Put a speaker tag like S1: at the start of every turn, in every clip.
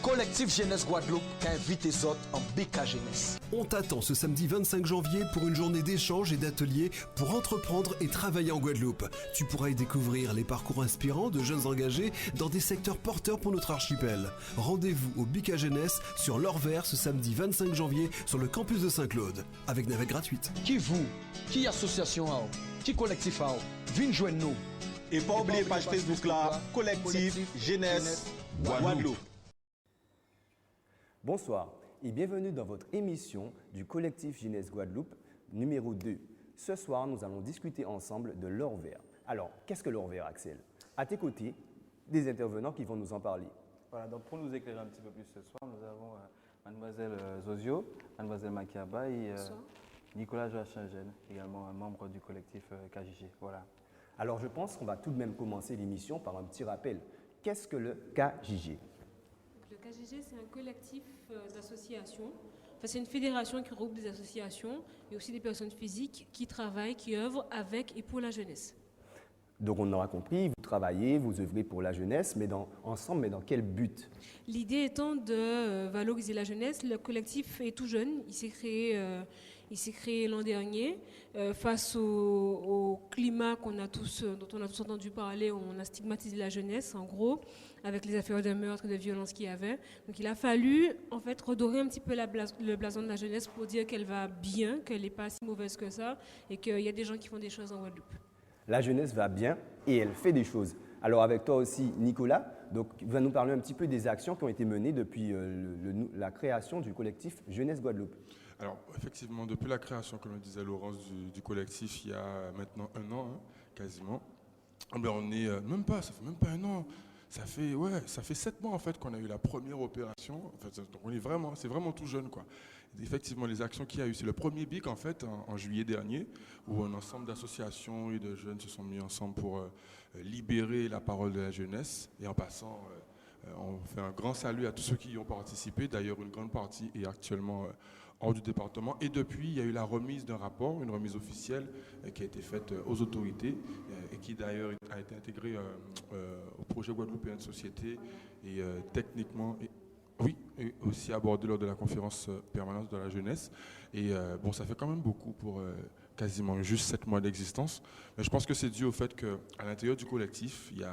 S1: Collectif Jeunesse Guadeloupe qui invite les autres en BK Jeunesse.
S2: On t'attend ce samedi 25 janvier pour une journée d'échange et d'ateliers pour entreprendre et travailler en Guadeloupe. Tu pourras y découvrir les parcours inspirants de jeunes engagés dans des secteurs porteurs pour notre archipel. Rendez-vous au BK Jeunesse sur l'Or-Vert ce samedi 25 janvier sur le campus de Saint-Claude avec navette gratuite.
S1: Qui vous, qui association, qui collectif, viens joindre nous.
S3: Et pas oublier page Facebook là, Collectif Jeunesse Guadeloupe.
S4: Bonsoir et bienvenue dans votre émission du Collectif Jeunesse Guadeloupe numéro 2. Ce soir, nous allons discuter ensemble de l'Or-Vert. Alors, qu'est-ce que l'Or-Vert, Axel? À tes côtés, des intervenants qui vont nous en parler.
S5: Voilà, donc pour nous éclairer un petit peu plus ce soir, nous avons mademoiselle Zozio, mademoiselle Makiaba et Nicolas Joachim-Gène, également un membre du collectif KJG. Voilà.
S4: Alors, je pense qu'on va tout de même commencer l'émission par un petit rappel. Qu'est-ce que le KJG?
S6: Le KJG, c'est un collectif d'associations. Enfin, c'est une fédération qui regroupe des associations et aussi des personnes physiques qui travaillent, qui œuvrent avec et pour la jeunesse.
S4: Donc, on aura compris, vous travaillez, vous œuvrez pour la jeunesse, mais ensemble, mais dans quel but?
S6: L'idée étant de valoriser la jeunesse. Le collectif est tout jeune. Il s'est créé l'an dernier. Face au climat dont on a tous entendu parler, on a stigmatisé la jeunesse, en gros, avec les affaires de meurtre et de violence qu'il y avait. Donc il a fallu, en fait, redorer un petit peu le blason de la jeunesse pour dire qu'elle va bien, qu'elle n'est pas si mauvaise que ça, et qu'il y a des gens qui font des choses en Guadeloupe. La jeunesse va bien et elle fait des choses. Alors avec toi aussi, Nicolas, donc, tu vas nous parler un petit peu des actions qui ont été menées depuis la création du collectif Jeunesse Guadeloupe.
S7: Alors, effectivement, depuis la création, comme le disait Laurence, du collectif, il y a maintenant un an, quasiment, on est, ça fait même pas un an, ça fait 7 mois en fait qu'on a eu la première opération. En fait, donc c'est vraiment tout jeune, quoi. Effectivement, les actions qu'il y a eu, c'est le premier BIC en fait, en juillet dernier, où un ensemble d'associations et de jeunes se sont mis ensemble pour libérer la parole de la jeunesse. Et en passant, on fait un grand salut à tous ceux qui y ont participé. D'ailleurs, une grande partie est actuellement hors du département. Et depuis, il y a eu la remise d'un rapport, une remise officielle qui a été faite aux autorités et qui d'ailleurs a été intégrée au projet guadeloupéen de société et techniquement... et aussi abordé lors de la conférence permanente de la jeunesse. Et ça fait quand même beaucoup pour quasiment juste 7 mois d'existence. Mais je pense que c'est dû au fait qu'à l'intérieur du collectif, il y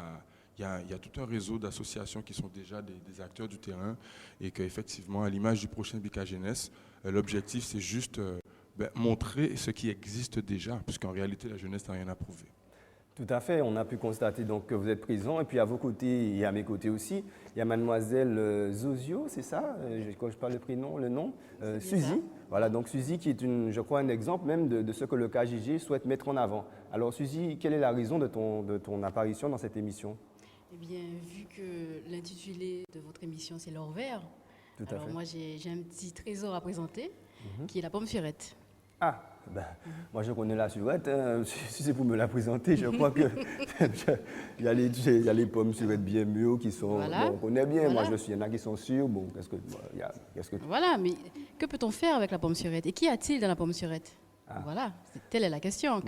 S7: a tout un réseau d'associations qui sont déjà des acteurs du terrain et qu'effectivement, à l'image du prochain BK Jeunesse, l'objectif, c'est juste montrer ce qui existe déjà, puisqu'en réalité, la jeunesse n'a rien à prouver.
S4: Tout à fait, on a pu constater donc que vous êtes présents. Et puis à vos côtés et à mes côtés aussi, il y a mademoiselle Zozio, c'est ça? Quand je parle le prénom, le nom, Suzy. Voilà, donc Suzy qui est, je crois, un exemple même de ce que le KJG souhaite mettre en avant. Alors Suzy, quelle est la raison de ton apparition dans cette émission?
S8: Eh bien, vu que l'intitulé de votre émission, c'est l'Or-Vert, alors moi j'ai un petit trésor à présenter, qui est la pomme surette.
S4: Ah, moi je connais la surette, si c'est pour me la présenter, je crois que il y a les pommes surettes bien mûres qui sont,
S8: voilà.
S4: On connaît bien, moi il y en a qui sont sûrs,
S8: Voilà, mais que peut-on faire avec la pomme surette? Et qu'y a-t-il dans la pomme surette? Voilà, telle est la question,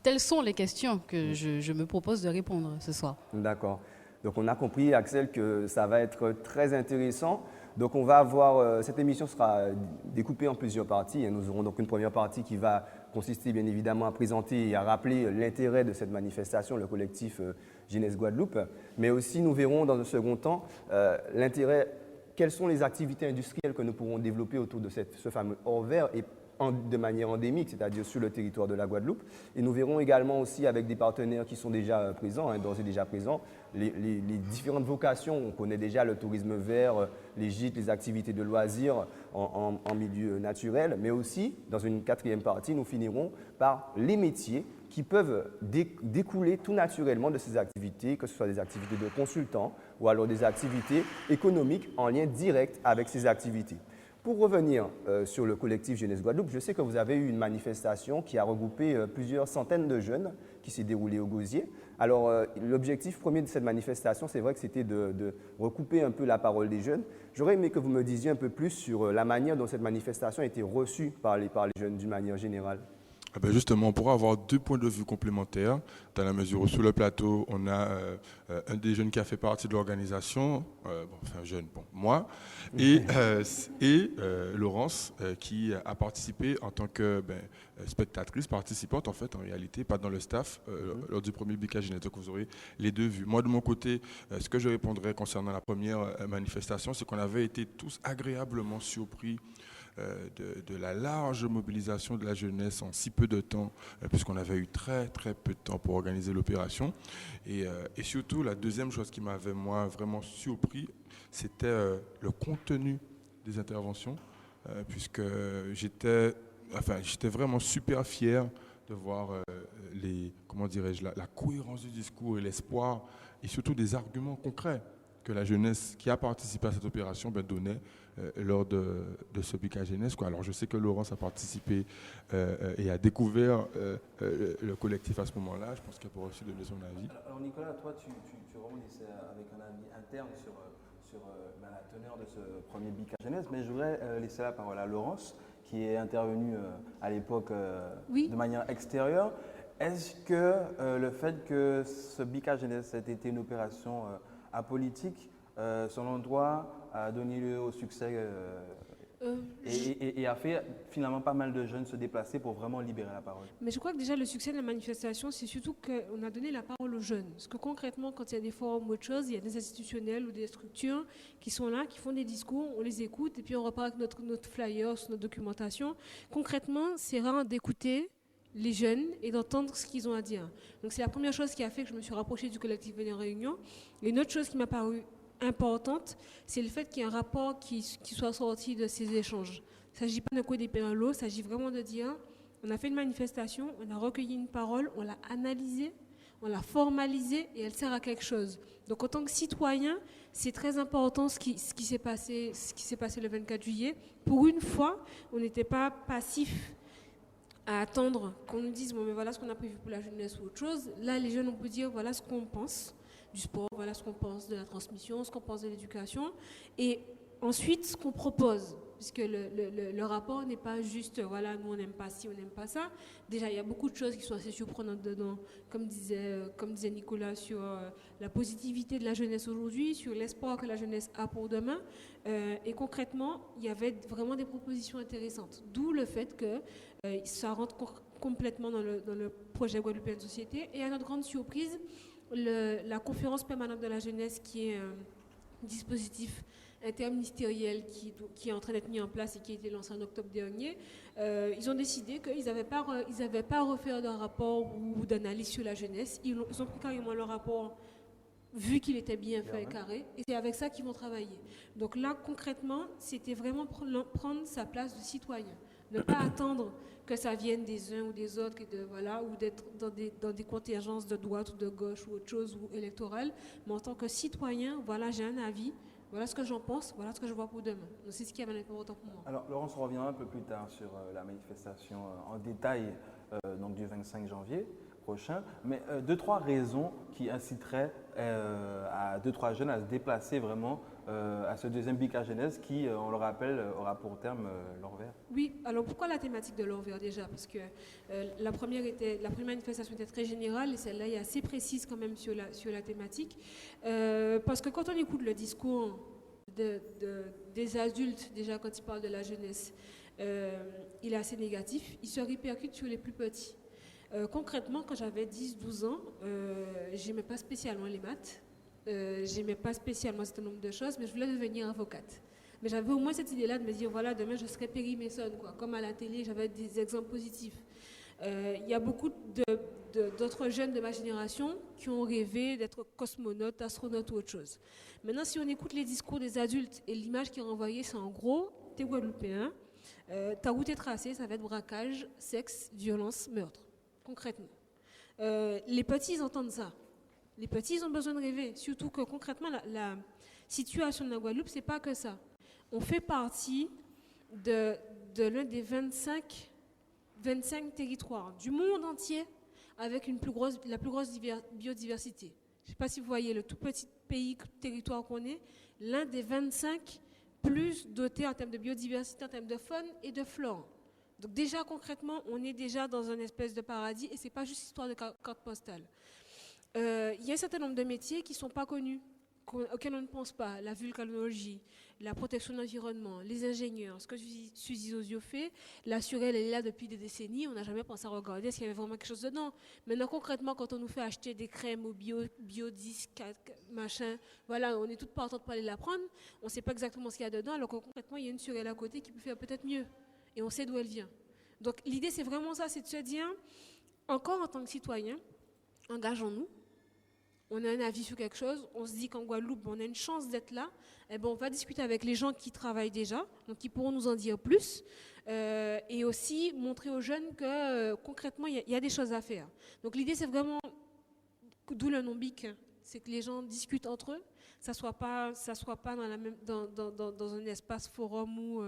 S8: telles sont les questions que je me propose de répondre ce soir.
S4: D'accord, donc on a compris, Axel, que ça va être très intéressant. Donc on va avoir, cette émission sera découpée en plusieurs parties. Nous aurons donc une première partie qui va consister bien évidemment à présenter et à rappeler l'intérêt de cette manifestation, le collectif Jeunesse Guadeloupe. Mais aussi nous verrons dans un second temps l'intérêt, quelles sont les activités industrielles que nous pourrons développer autour de ce fameux Or-Vert et de manière endémique, c'est-à-dire sur le territoire de la Guadeloupe. Et nous verrons également aussi avec des partenaires qui sont déjà présents, d'ores et déjà présents, les différentes vocations. On connaît déjà le tourisme vert, les gîtes, les activités de loisirs en milieu naturel, mais aussi, dans une quatrième partie, nous finirons par les métiers qui peuvent découler tout naturellement de ces activités, que ce soit des activités de consultants ou alors des activités économiques en lien direct avec ces activités. Pour revenir sur le collectif Jeunesse Guadeloupe, je sais que vous avez eu une manifestation qui a regroupé plusieurs centaines de jeunes qui s'est déroulée au Gosier. Alors, l'objectif premier de cette manifestation, c'est vrai que c'était de recouper un peu la parole des jeunes. J'aurais aimé que vous me disiez un peu plus sur la manière dont cette manifestation a été reçue par les jeunes d'une manière générale.
S7: Justement, on pourra avoir 2 points de vue complémentaires, dans la mesure où sur le plateau, on a un des jeunes qui a fait partie de l'organisation, moi, et Laurence, qui a participé en tant que spectatrice, participante en fait, en réalité, pas dans le staff, lors du premier BK Jeunesse. Donc vous aurez les 2 vues. Moi, de mon côté, ce que je répondrai concernant la première manifestation, c'est qu'on avait été tous agréablement surpris de la large mobilisation de la jeunesse en si peu de temps, puisqu'on avait eu très très peu de temps pour organiser l'opération. Et surtout, la deuxième chose qui m'avait moi vraiment surpris, c'était le contenu des interventions, puisque j'étais vraiment super fier de voir la cohérence du discours et l'espoir, et surtout des arguments concrets que la jeunesse qui a participé à cette opération donnait lors de ce BK Jeunesse. Alors je sais que Laurence a participé et a découvert le collectif à ce moment-là. Je pense qu'elle pourra aussi donner son avis.
S5: Alors Nicolas, toi tu rebondissais avec un avis interne sur la teneur de ce premier BK Jeunesse, mais je voudrais laisser la parole à Laurence, qui est intervenue à l'époque de manière extérieure. Est-ce que le fait que ce BK Jeunesse ait été une opération apolitique, selon toi, a donné lieu au succès et a fait finalement pas mal de jeunes se déplacer pour vraiment libérer la parole?
S6: Mais je crois que déjà le succès de la manifestation, c'est surtout qu'on a donné la parole aux jeunes. Parce que concrètement, quand il y a des forums ou autre chose, il y a des institutionnels ou des structures qui sont là, qui font des discours, on les écoute et puis on repart avec notre flyer, notre documentation. Concrètement, c'est rare d'écouter les jeunes et d'entendre ce qu'ils ont à dire. Donc c'est la première chose qui a fait que je me suis rapprochée du collectif Venir Réunion. Et une autre chose qui m'a paru importante, c'est le fait qu'il y ait un rapport qui soit sorti de ces échanges. Il ne s'agit pas de couper des pains dans l'eau, il s'agit vraiment de dire, on a fait une manifestation, on a recueilli une parole, on l'a analysée, on l'a formalisée et elle sert à quelque chose. Donc en tant que citoyen, c'est très important ce qui s'est passé le 24 juillet. Pour une fois, on n'était pas passif à attendre qu'on nous dise, bon, mais voilà ce qu'on a prévu pour la jeunesse ou autre chose. Là, les jeunes, on peut dire, voilà ce qu'on pense du sport, voilà ce qu'on pense de la transmission, ce qu'on pense de l'éducation, et ensuite ce qu'on propose, puisque le rapport n'est pas juste, voilà, nous on n'aime pas ci, on n'aime pas ça. Déjà, il y a beaucoup de choses qui sont assez surprenantes dedans, comme disait Nicolas, sur la positivité de la jeunesse aujourd'hui, sur l'espoir que la jeunesse a pour demain, et concrètement, il y avait vraiment des propositions intéressantes, d'où le fait que ça rentre complètement dans le projet Guadeloupe Société, et à notre grande surprise, la conférence permanente de la jeunesse, qui est un dispositif interministériel qui est en train d'être mis en place et qui a été lancé en octobre dernier, ils ont décidé qu'ils n'avaient pas à refaire d'un rapport ou d'analyse sur la jeunesse. Ils ont pris carrément le rapport, vu qu'il était bien fait et carré, et c'est avec ça qu'ils vont travailler. Donc là, concrètement, c'était vraiment prendre sa place de citoyen. Ne pas attendre que ça vienne des uns ou des autres, ou d'être dans des contingences de droite ou de gauche ou autre chose, ou électorale, mais en tant que citoyen, voilà, j'ai un avis, voilà ce que j'en pense, voilà ce que je vois pour demain. Donc c'est ce qui est important pour moi.
S5: Alors Laurence, on reviendra un peu plus tard sur la manifestation en détail donc du 25 janvier prochain, mais 2-3 raisons qui inciteraient à 2-3 jeunes à se déplacer vraiment à ce deuxième BK Jeunesse qui, on le rappelle, aura pour terme l'Or Vert.
S6: Oui, alors pourquoi la thématique de l'Or Vert déjà? Parce que la première manifestation était très générale et celle-là est assez précise quand même sur la thématique. Parce que quand on écoute le discours des adultes, déjà quand ils parlent de la jeunesse, il est assez négatif, il se répercute sur les plus petits. Concrètement, quand j'avais 10-12 ans, j'aimais pas spécialement les maths. J'aimais pas spécialement un certain nombre de choses, mais je voulais devenir avocate. Mais j'avais au moins cette idée-là de me dire, voilà, demain je serai Perry Mason, quoi. Comme à la télé, j'avais des exemples positifs. Il y a beaucoup d'autres jeunes de ma génération qui ont rêvé d'être cosmonautes, astronautes ou autre chose. Maintenant, si on écoute les discours des adultes et l'image qui est renvoyée, c'est en gros, t'es Guadeloupéen, ta route est tracée, ça va être braquage, sexe, violence, meurtre, concrètement. Les petits, ils entendent ça. Les petits, ils ont besoin de rêver. Surtout que concrètement, la situation de la Guadeloupe, c'est pas que ça. On fait partie de l'un des 25 territoires du monde entier avec la plus grosse biodiversité. Je ne sais pas si vous voyez le tout petit territoire qu'on est, l'un des 25 plus dotés en termes de biodiversité, en termes de faune et de flore. Donc déjà concrètement, on est déjà dans un espèce de paradis et c'est pas juste histoire de carte postale. Il y a un certain nombre de métiers qui sont pas connus, auxquels on ne pense pas. La vulcanologie, la protection de l'environnement, les ingénieurs, ce que Suzy Ozio fait. La Surelle, elle est là depuis des décennies, on n'a jamais pensé à regarder s'il y avait vraiment quelque chose dedans. Maintenant, concrètement, quand on nous fait acheter des crèmes au biodisque, machin, voilà, on est toutes partantes pour aller la prendre, on ne sait pas exactement ce qu'il y a dedans, alors que concrètement, il y a une Surelle à côté qui peut faire peut-être mieux. Et on sait d'où elle vient. Donc l'idée, c'est vraiment ça, c'est de se dire, encore en tant que citoyen, engageons-nous. On a un avis sur quelque chose, on se dit qu'en Guadeloupe, on a une chance d'être là, eh ben, on va discuter avec les gens qui travaillent déjà, donc qui pourront nous en dire plus, et aussi montrer aux jeunes que concrètement, il y a des choses à faire. Donc l'idée, c'est vraiment, d'où le nom BIC, c'est que les gens discutent entre eux, ça soit pas dans, dans un espace forum où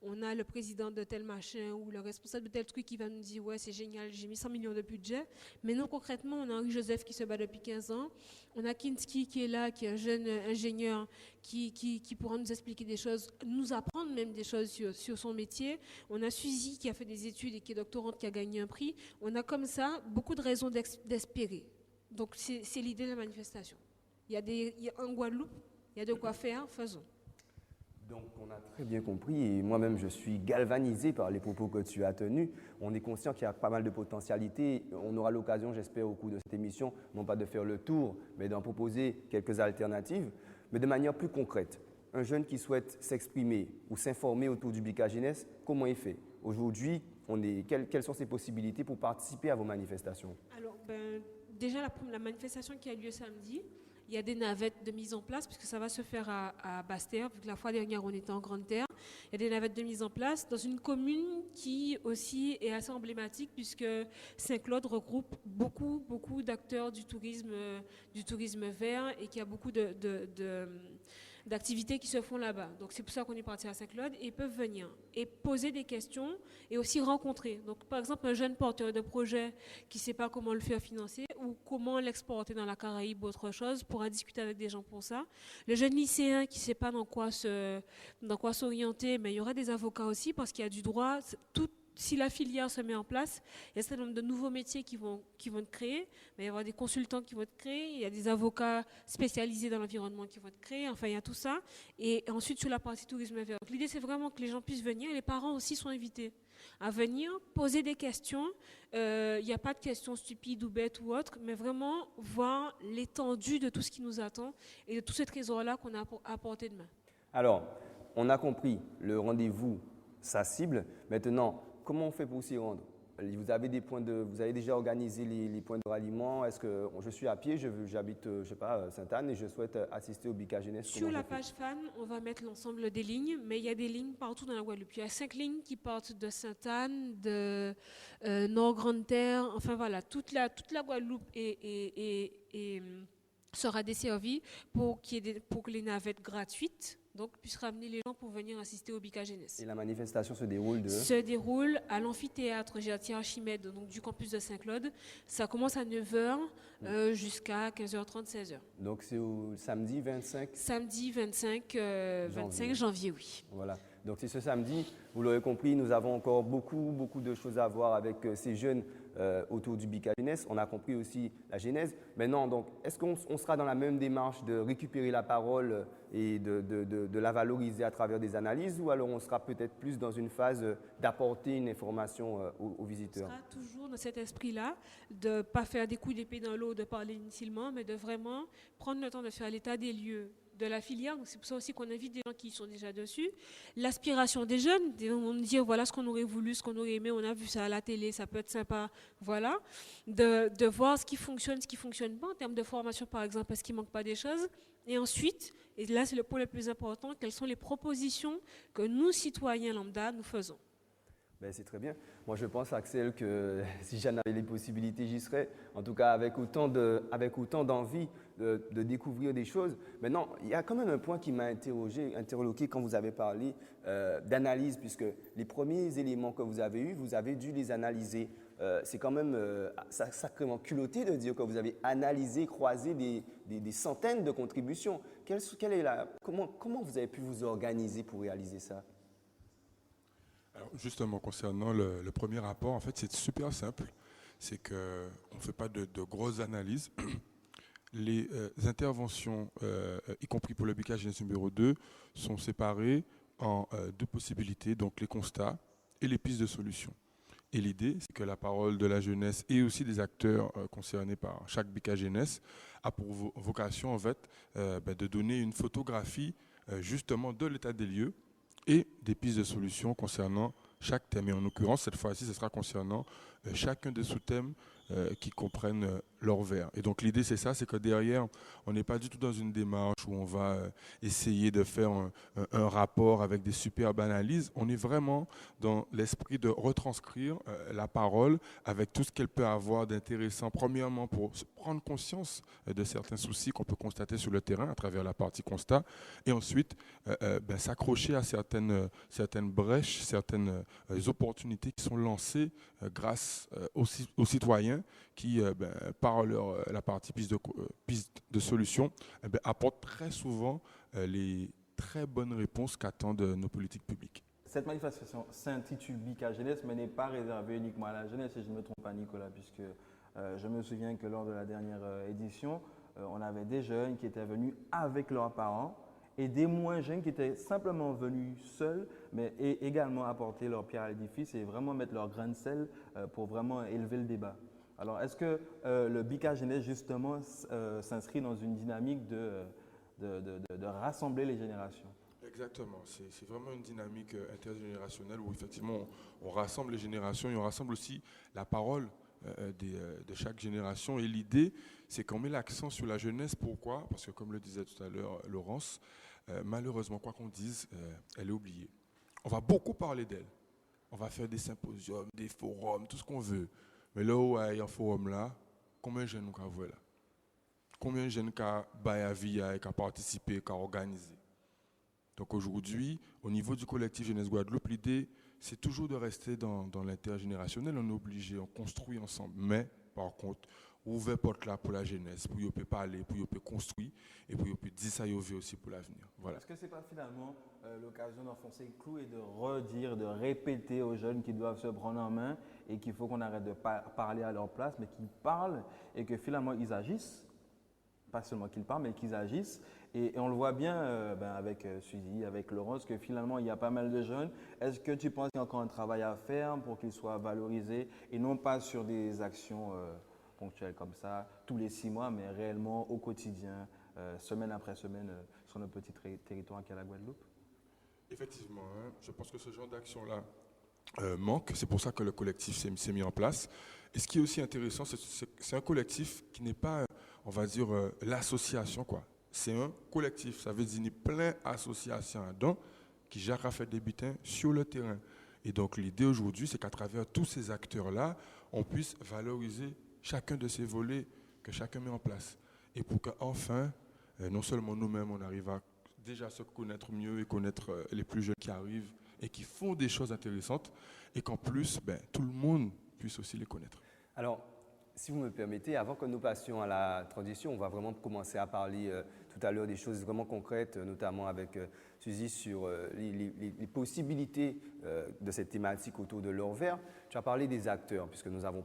S6: on a le président de tel machin ou le responsable de tel truc qui va nous dire ouais c'est génial, j'ai mis 100 millions de budget. Mais non, concrètement, on a Henri-Joseph qui se bat depuis 15 ans, on a Kinski qui est là, qui est un jeune ingénieur qui pourra nous expliquer des choses, nous apprendre même des choses sur son métier. On a Suzy qui a fait des études et qui est doctorante, qui a gagné un prix. On a comme ça beaucoup de raisons d'espérer. Donc c'est l'idée de la manifestation. En Guadeloupe, il y a de quoi faire, faisons.
S4: Donc on a très bien compris et moi-même je suis galvanisé par les propos que tu as tenus. On est conscient qu'il y a pas mal de potentialités. On aura l'occasion, j'espère, au cours de cette émission, non pas de faire le tour, mais d'en proposer quelques alternatives, mais de manière plus concrète. Un jeune qui souhaite s'exprimer ou s'informer autour du BICA Jeunesse, comment il fait? Aujourd'hui, quelles sont ses possibilités pour participer à vos manifestations? Alors,
S6: déjà la manifestation qui a lieu samedi, il y a des navettes de mise en place, puisque ça va se faire à Basse-Terre, vu que la fois dernière, on était en Grande-Terre. Il y a des navettes de mise en place dans une commune qui aussi est assez emblématique, puisque Saint-Claude regroupe beaucoup d'acteurs du tourisme vert et qu'il y a beaucoup d'activités qui se font là-bas. Donc c'est pour ça qu'on est parti à Saint-Claude et ils peuvent venir et poser des questions et aussi rencontrer. Donc par exemple, un jeune porteur de projet qui ne sait pas comment le faire financer ou comment l'exporter dans la Caraïbe ou autre chose pourra discuter avec des gens pour ça. Le jeune lycéen qui ne sait pas dans quoi s'orienter, mais il y aura des avocats aussi parce qu'il y a du droit. Si la filière se met en place, il y a un certain nombre de nouveaux métiers qui vont être créés, mais il va y avoir des consultants qui vont être créés, il y a des avocats spécialisés dans l'environnement qui vont être créés, enfin il y a tout ça. Et ensuite sur la partie tourisme vert. L'idée c'est vraiment que les gens puissent venir, et les parents aussi sont invités à venir poser des questions. Il n'y a pas de questions stupides ou bêtes ou autres, mais vraiment voir l'étendue de tout ce qui nous attend et de tout ce trésor-là qu'on a à portée de main.
S4: Alors, on a compris le rendez-vous, sa cible. Maintenant, comment on fait pour s'y rendre? Vous avez déjà organisé les points de ralliement? Est-ce que je suis à pied, j'habite, je sais pas, Sainte-Anne et je souhaite assister au BICA Jeunesse?
S6: Sur la page fan, on va mettre l'ensemble des lignes, mais il y a des lignes partout dans la Guadeloupe. Il y a 5 lignes qui partent de Sainte-Anne, de Nord-Grande-Terre, enfin voilà, toute la Guadeloupe sera desservie pour que les navettes gratuites puissent ramener les gens pour venir assister au BICA Jeunesse.
S4: Et la manifestation se déroule
S6: Se déroule à l'amphithéâtre Gertier Archimède, donc du campus de Saint-Claude. Ça commence à 9h jusqu'à 15h30, 16h.
S4: Donc c'est au samedi 25?
S6: Samedi 25 janvier, oui.
S4: Voilà. Donc c'est ce samedi, vous l'aurez compris, nous avons encore beaucoup de choses à voir avec ces jeunes autour du BICA Jeunesse. On a compris aussi la genèse. Maintenant, donc, est-ce qu'on sera dans la même démarche de récupérer la parole et de la valoriser à travers des analyses, ou alors on sera peut-être plus dans une phase d'apporter une information aux visiteurs?
S6: On sera toujours dans cet esprit-là, de ne pas faire des coups d'épée dans l'eau, de parler inutilement, mais de vraiment prendre le temps de faire l'état des lieux de la filière. Donc c'est pour ça aussi qu'on invite des gens qui sont déjà dessus. L'aspiration des jeunes, on dit voilà ce qu'on aurait voulu, ce qu'on aurait aimé, on a vu ça à la télé, ça peut être sympa, voilà. De voir ce qui fonctionne pas en termes de formation par exemple, est-ce qu'il manque pas des choses. Et ensuite, et là c'est le point le plus important, quelles sont les propositions que nous, citoyens lambda, nous faisons.
S4: Ben, c'est très bien. Moi, je pense, Axel, que si j'en avais les possibilités, j'y serais. En tout cas, avec autant d'envie de découvrir des choses. Maintenant, il y a quand même un point qui m'a interloqué quand vous avez parlé d'analyse, puisque les premiers éléments que vous avez eus, vous avez dû les analyser. C'est quand même sacrément culotté de dire que vous avez analysé, croisé des centaines de contributions. Comment vous avez pu vous organiser pour réaliser ça?
S7: Alors justement, concernant le premier rapport, en fait, c'est super simple. C'est qu'on ne fait pas de grosses analyses. Les interventions, y compris pour le BICA Jeunesse numéro 2, sont séparées en deux possibilités, donc les constats et les pistes de solutions. Et l'idée, c'est que la parole de la jeunesse et aussi des acteurs concernés par chaque BICA Jeunesse a pour vocation, en fait, de donner une photographie justement de l'état des lieux et des pistes de solutions concernant chaque thème. Et en l'occurrence, cette fois-ci, ce sera concernant chacun des sous-thèmes qui comprennent leur vers. Et donc l'idée, c'est ça, c'est que derrière, on n'est pas du tout dans une démarche où on va essayer de faire un rapport avec des superbes analyses. On est vraiment dans l'esprit de retranscrire la parole avec tout ce qu'elle peut avoir d'intéressant, premièrement pour prendre conscience de certains soucis qu'on peut constater sur le terrain à travers la partie constat, et ensuite s'accrocher à certaines brèches, certaines opportunités qui sont lancées grâce aux citoyens qui, par la partie piste de solution, apportent très souvent les très bonnes réponses qu'attendent nos politiques publiques.
S5: Cette manifestation s'intitule BICA Jeunesse, mais n'est pas réservée uniquement à la jeunesse, si je ne me trompe pas, Nicolas, puisque je me souviens que lors de la dernière édition, on avait des jeunes qui étaient venus avec leurs parents et des moins jeunes qui étaient simplement venus seuls, mais également apporter leur pierre à l'édifice et vraiment mettre leur grain de sel pour vraiment élever le débat. Alors, est-ce que le BICA Jeunesse, justement, s'inscrit dans une dynamique de rassembler les générations?
S7: Exactement, c'est vraiment une dynamique intergénérationnelle où effectivement on rassemble les générations et on rassemble aussi la parole de chaque génération. Et l'idée, c'est qu'on met l'accent sur la jeunesse. Pourquoi? Parce que comme le disait tout à l'heure Laurence, malheureusement, quoi qu'on dise, elle est oubliée. On va beaucoup parler d'elle. On va faire des symposiums, des forums, tout ce qu'on veut. Mais là où il y a un forum là, combien de jeunes nous avons là? Combien de jeunes qui ont baillé, qui ont participé, qui ont organisé? Donc aujourd'hui, au niveau du collectif Jeunesse Guadeloupe, l'idée, c'est toujours de rester dans l'intergénérationnel. On est obligé, on construit ensemble. Mais, par contre, ouvrir porte là pour la jeunesse, pour y parler, pour y construire et pour y dire ça y aussi pour l'avenir. Voilà.
S5: Est-ce que ce n'est pas finalement l'occasion d'enfoncer le clou et de redire, de répéter aux jeunes qui doivent se prendre en main et qu'il faut qu'on arrête de parler à leur place, mais qu'ils parlent et que finalement ils agissent? Pas seulement qu'ils parlent, mais qu'ils agissent. Et on le voit bien avec Suzy, avec Laurence, que finalement, il y a pas mal de jeunes. Est-ce que tu penses qu'il y a encore un travail à faire pour qu'ils soient valorisés et non pas sur des actions ponctuelles comme ça, tous les 6 mois, mais réellement au quotidien, semaine après semaine, sur notre petit territoire qui est la Guadeloupe?
S7: Effectivement, je pense que ce genre d'action-là manque. C'est pour ça que le collectif s'est mis en place. Et ce qui est aussi intéressant, c'est un collectif qui n'est pas, on va dire, l'association, quoi. C'est un collectif, ça veut dire plein d'associations dedans qui gèrent à faire des butins sur le terrain. Et donc l'idée aujourd'hui, c'est qu'à travers tous ces acteurs-là, on puisse valoriser chacun de ces volets que chacun met en place. Et pour qu'enfin, non seulement nous-mêmes, on arrive à déjà se connaître mieux et connaître les plus jeunes qui arrivent et qui font des choses intéressantes, et qu'en plus, tout le monde puisse aussi les connaître.
S4: Alors, si vous me permettez, avant que nous passions à la transition, on va vraiment commencer à parler tout à l'heure des choses vraiment concrètes, notamment avec Suzy sur les possibilités de cette thématique autour de l'or vert. Tu as parlé des acteurs, puisque nous avons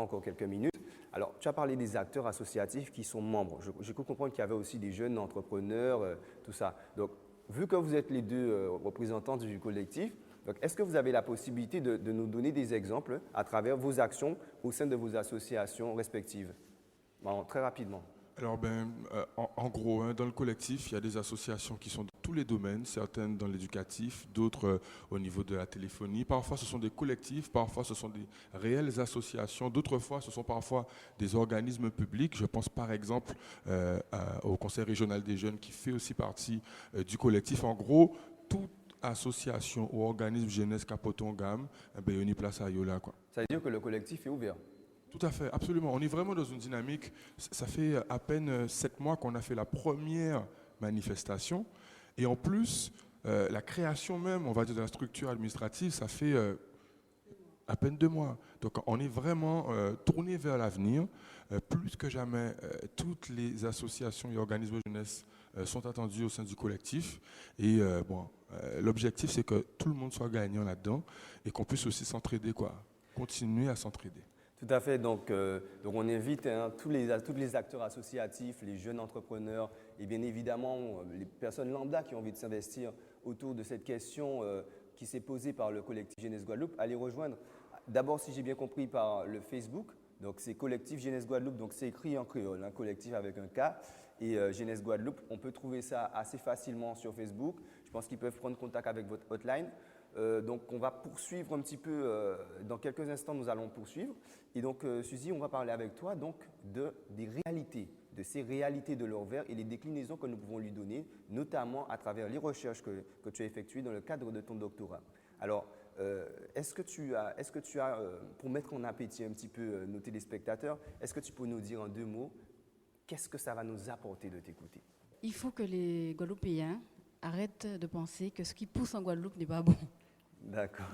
S4: encore quelques minutes. Alors, tu as parlé des acteurs associatifs qui sont membres. J'ai cru comprendre qu'il y avait aussi des jeunes entrepreneurs, tout ça. Donc, vu que vous êtes les deux représentants du collectif, donc, est-ce que vous avez la possibilité de nous donner des exemples à travers vos actions au sein de vos associations respectives? Bon, très rapidement.
S7: Alors, en gros, dans le collectif, il y a des associations qui sont dans tous les domaines, certaines dans l'éducatif, d'autres au niveau de la téléphonie. Parfois, ce sont des collectifs, parfois, ce sont des réelles associations. D'autres fois, ce sont parfois des organismes publics. Je pense par exemple au Conseil régional des jeunes qui fait aussi partie du collectif. En gros, toute association ou organisme jeunesse capoton gamme, il y a une place à Yola, quoi.
S4: Ça veut dire que le collectif est ouvert?
S7: Tout à fait, absolument. On est vraiment dans une dynamique. Ça fait à peine 7 mois qu'on a fait la première manifestation. Et en plus, la création même, on va dire, de la structure administrative, ça fait à peine 2 mois. Donc on est vraiment tourné vers l'avenir. Plus que jamais, toutes les associations et organismes de jeunesse sont attendus au sein du collectif. Et l'objectif, c'est que tout le monde soit gagnant là-dedans et qu'on puisse aussi s'entraider, continuer à s'entraider.
S4: Tout à fait. Donc on invite tous les acteurs associatifs, les jeunes entrepreneurs et bien évidemment les personnes lambda qui ont envie de s'investir autour de cette question qui s'est posée par le collectif Jeunesse Guadeloupe à les rejoindre. D'abord, si j'ai bien compris, par le Facebook. Donc c'est collectif Jeunesse Guadeloupe. Donc c'est écrit en créole, un collectif avec un K. Et Jeunesse Guadeloupe, on peut trouver ça assez facilement sur Facebook. Je pense qu'ils peuvent prendre contact avec votre hotline. Donc on va poursuivre un petit peu, dans quelques instants nous allons poursuivre. Et donc Suzy, on va parler avec toi donc des réalités, de ces réalités de l'or vert et les déclinaisons que nous pouvons lui donner, notamment à travers les recherches que tu as effectuées dans le cadre de ton doctorat. Alors, est-ce que tu as pour mettre en appétit un petit peu nos téléspectateurs, est-ce que tu peux nous dire en 2 mots, qu'est-ce que ça va nous apporter de t'écouter?
S8: Il faut que les Guadeloupéens arrêtent de penser que ce qui pousse en Guadeloupe n'est pas bon.
S4: D'accord.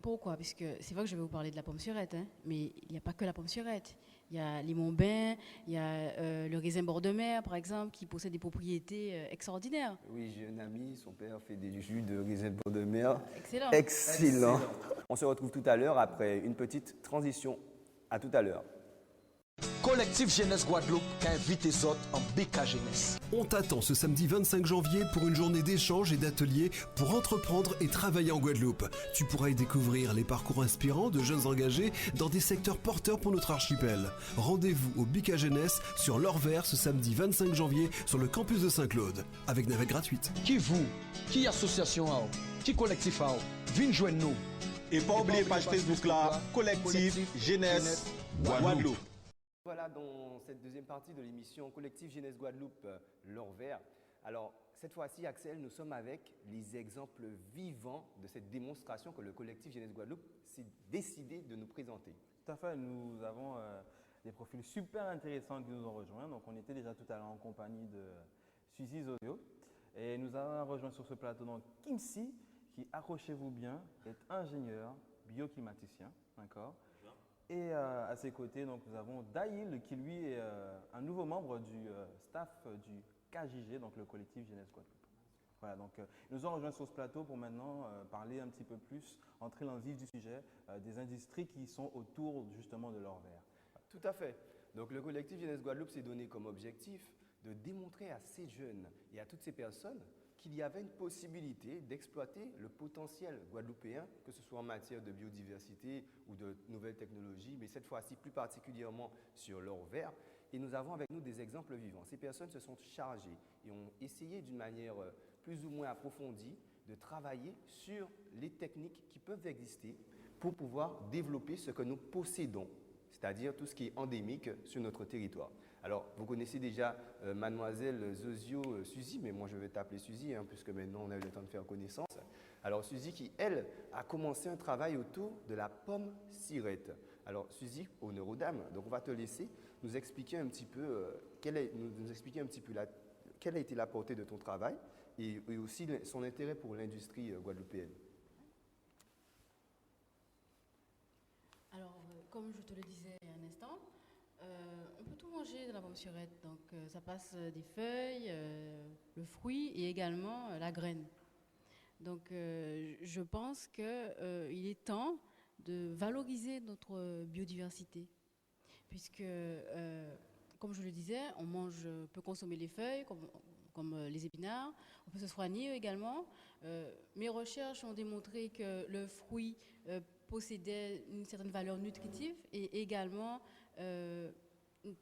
S8: Pourquoi? Puisque c'est vrai que je vais vous parler de la pomme surette, mais il n'y a pas que la pomme surette. Il y a l'Imon-Bain, il y a le raisin bord de mer, par exemple, qui possède des propriétés extraordinaires.
S4: Oui, j'ai un ami, son père fait des jus de raisin bord de mer.
S8: Excellent.
S4: Excellent. On se retrouve tout à l'heure après une petite transition. À tout à l'heure.
S1: Collectif Jeunesse Guadeloupe qui invite les autres en BK Jeunesse.
S2: On t'attend ce samedi 25 janvier pour une journée d'échange et d'ateliers pour entreprendre et travailler en Guadeloupe. Tu pourras y découvrir les parcours inspirants de jeunes engagés dans des secteurs porteurs pour notre archipel. Rendez-vous au BK Jeunesse sur l'Or Vert ce samedi 25 janvier sur le campus de Saint-Claude, avec navette gratuite.
S1: Qui vous, qui association, qui collectif, venez joindre nous.
S3: Et pas oublier page Facebook là, collectif Jeunesse Guadeloupe.
S4: Voilà dans cette deuxième partie de l'émission Collectif Jeunesse Guadeloupe, l'Or Vert. Alors, cette fois-ci, Axel, nous sommes avec les exemples vivants de cette démonstration que le Collectif Jeunesse Guadeloupe s'est décidé de nous présenter.
S5: Tout à fait, nous avons des profils super intéressants qui nous ont rejoints. Donc, on était déjà tout à l'heure en compagnie de Suzy Zodio. Et nous avons rejoint sur ce plateau donc Kinsey, qui, accrochez-vous bien, est ingénieur bioclimaticien. D'accord ? Et à ses côtés, donc, nous avons Daïl, qui lui est un nouveau membre du staff du KJG, donc le collectif Jeunesse Guadeloupe. Voilà, donc ils nous ont rejoints sur ce plateau pour maintenant parler un petit peu plus, entrer dans le vif du sujet, des industries qui sont autour justement de l'or vert.
S4: Tout à fait. Donc le collectif Jeunesse Guadeloupe s'est donné comme objectif de démontrer à ces jeunes et à toutes ces personnes qu'il y avait une possibilité d'exploiter le potentiel guadeloupéen, que ce soit en matière de biodiversité ou de nouvelles technologies, mais cette fois-ci plus particulièrement sur l'or vert. Et nous avons avec nous des exemples vivants. Ces personnes se sont chargées et ont essayé d'une manière plus ou moins approfondie de travailler sur les techniques qui peuvent exister pour pouvoir développer ce que nous possédons, c'est-à-dire tout ce qui est endémique sur notre territoire. Alors, vous connaissez déjà mademoiselle Zozio Suzy, mais moi je vais t'appeler Suzy, puisque maintenant on a eu le temps de faire connaissance. Alors Suzy qui, elle, a commencé un travail autour de la pomme sirette. Alors Suzy, honneur aux dames, donc on va te laisser nous expliquer un petit peu, quelle a été la portée de ton travail et aussi son intérêt pour l'industrie guadeloupéenne.
S8: Alors, comme je te le disais il y a un instant, on peut tout manger dans la pomme surette. Donc, ça passe des feuilles, le fruit et également la graine. Donc, je pense qu'il est temps de valoriser notre biodiversité. Puisque, comme je le disais, on peut consommer les feuilles, comme les épinards. On peut se soigner également. Mes recherches ont démontré que le fruit possédait une certaine valeur nutritive et également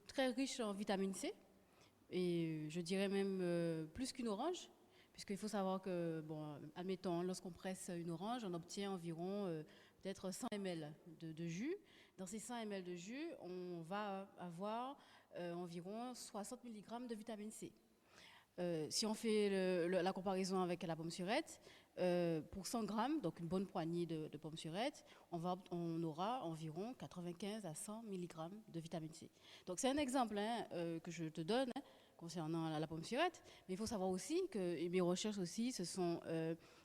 S8: très riche en vitamine C. Et je dirais même plus qu'une orange, puisqu'il faut savoir que, bon, admettons, lorsqu'on presse une orange, on obtient environ peut-être 100 ml de jus. Dans ces 100 ml de jus, on va avoir environ 60 mg de vitamine C. Si on fait la comparaison avec la pomme surette, pour 100 grammes, donc une bonne poignée de pommes surettes, on aura environ 95 à 100 mg de vitamine C. Donc c'est un exemple que je te donne concernant la pomme surette. Mais il faut savoir aussi que mes recherches aussi se sont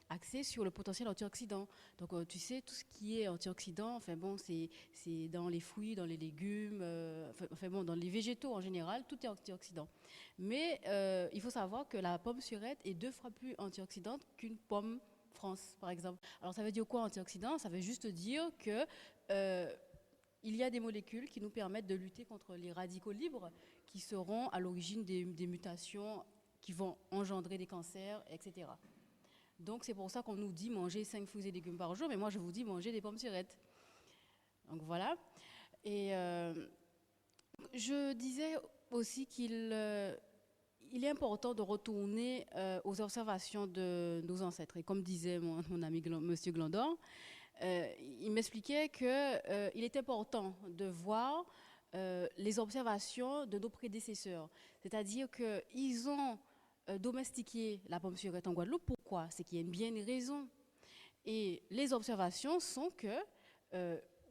S8: axées sur le potentiel antioxydant. Donc, tu sais, tout ce qui est antioxydant, enfin bon, c'est dans les fruits, dans les légumes, enfin bon, dans les végétaux en général, tout est antioxydant. Mais il faut savoir que la pomme surette est 2 fois plus antioxydante qu'une pomme France, par exemple. Alors, ça veut dire quoi antioxydant? Ça veut juste dire que il y a des molécules qui nous permettent de lutter contre les radicaux libres qui seront à l'origine des mutations qui vont engendrer des cancers, etc. Donc, c'est pour ça qu'on nous dit manger 5 fruits et légumes par jour, mais moi, je vous dis manger des pommes surettes. Donc, voilà. Et je disais aussi qu'il est important de retourner aux observations de nos ancêtres. Et comme disait mon ami M. Glandor, il m'expliquait qu'il est important de voir les observations de nos prédécesseurs. C'est-à-dire qu'ils ont domestiqué la pomme surette en Guadeloupe. Pourquoi? C'est qu'il y a bien une raison. Et les observations sont que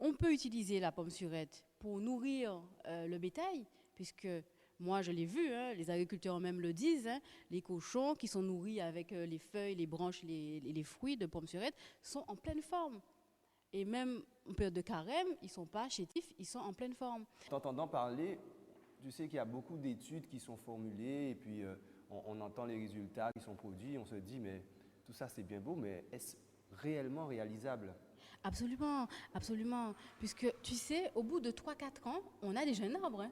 S8: on peut utiliser la pomme surette pour nourrir le bétail, puisque moi je l'ai vu, hein, les agriculteurs même le disent, hein, les cochons qui sont nourris avec les feuilles, les branches, les fruits de pomme surette sont en pleine forme. Et même en période de carême, ils ne sont pas chétifs, ils sont en pleine forme.
S4: T'entendant parler, tu sais qu'il y a beaucoup d'études qui sont formulées et puis on entend les résultats qui sont produits, on se dit mais tout ça c'est bien beau, mais est-ce réellement réalisable?
S8: Absolument, absolument. Puisque tu sais, au bout de 3-4 ans, on a déjà un arbre. Hein.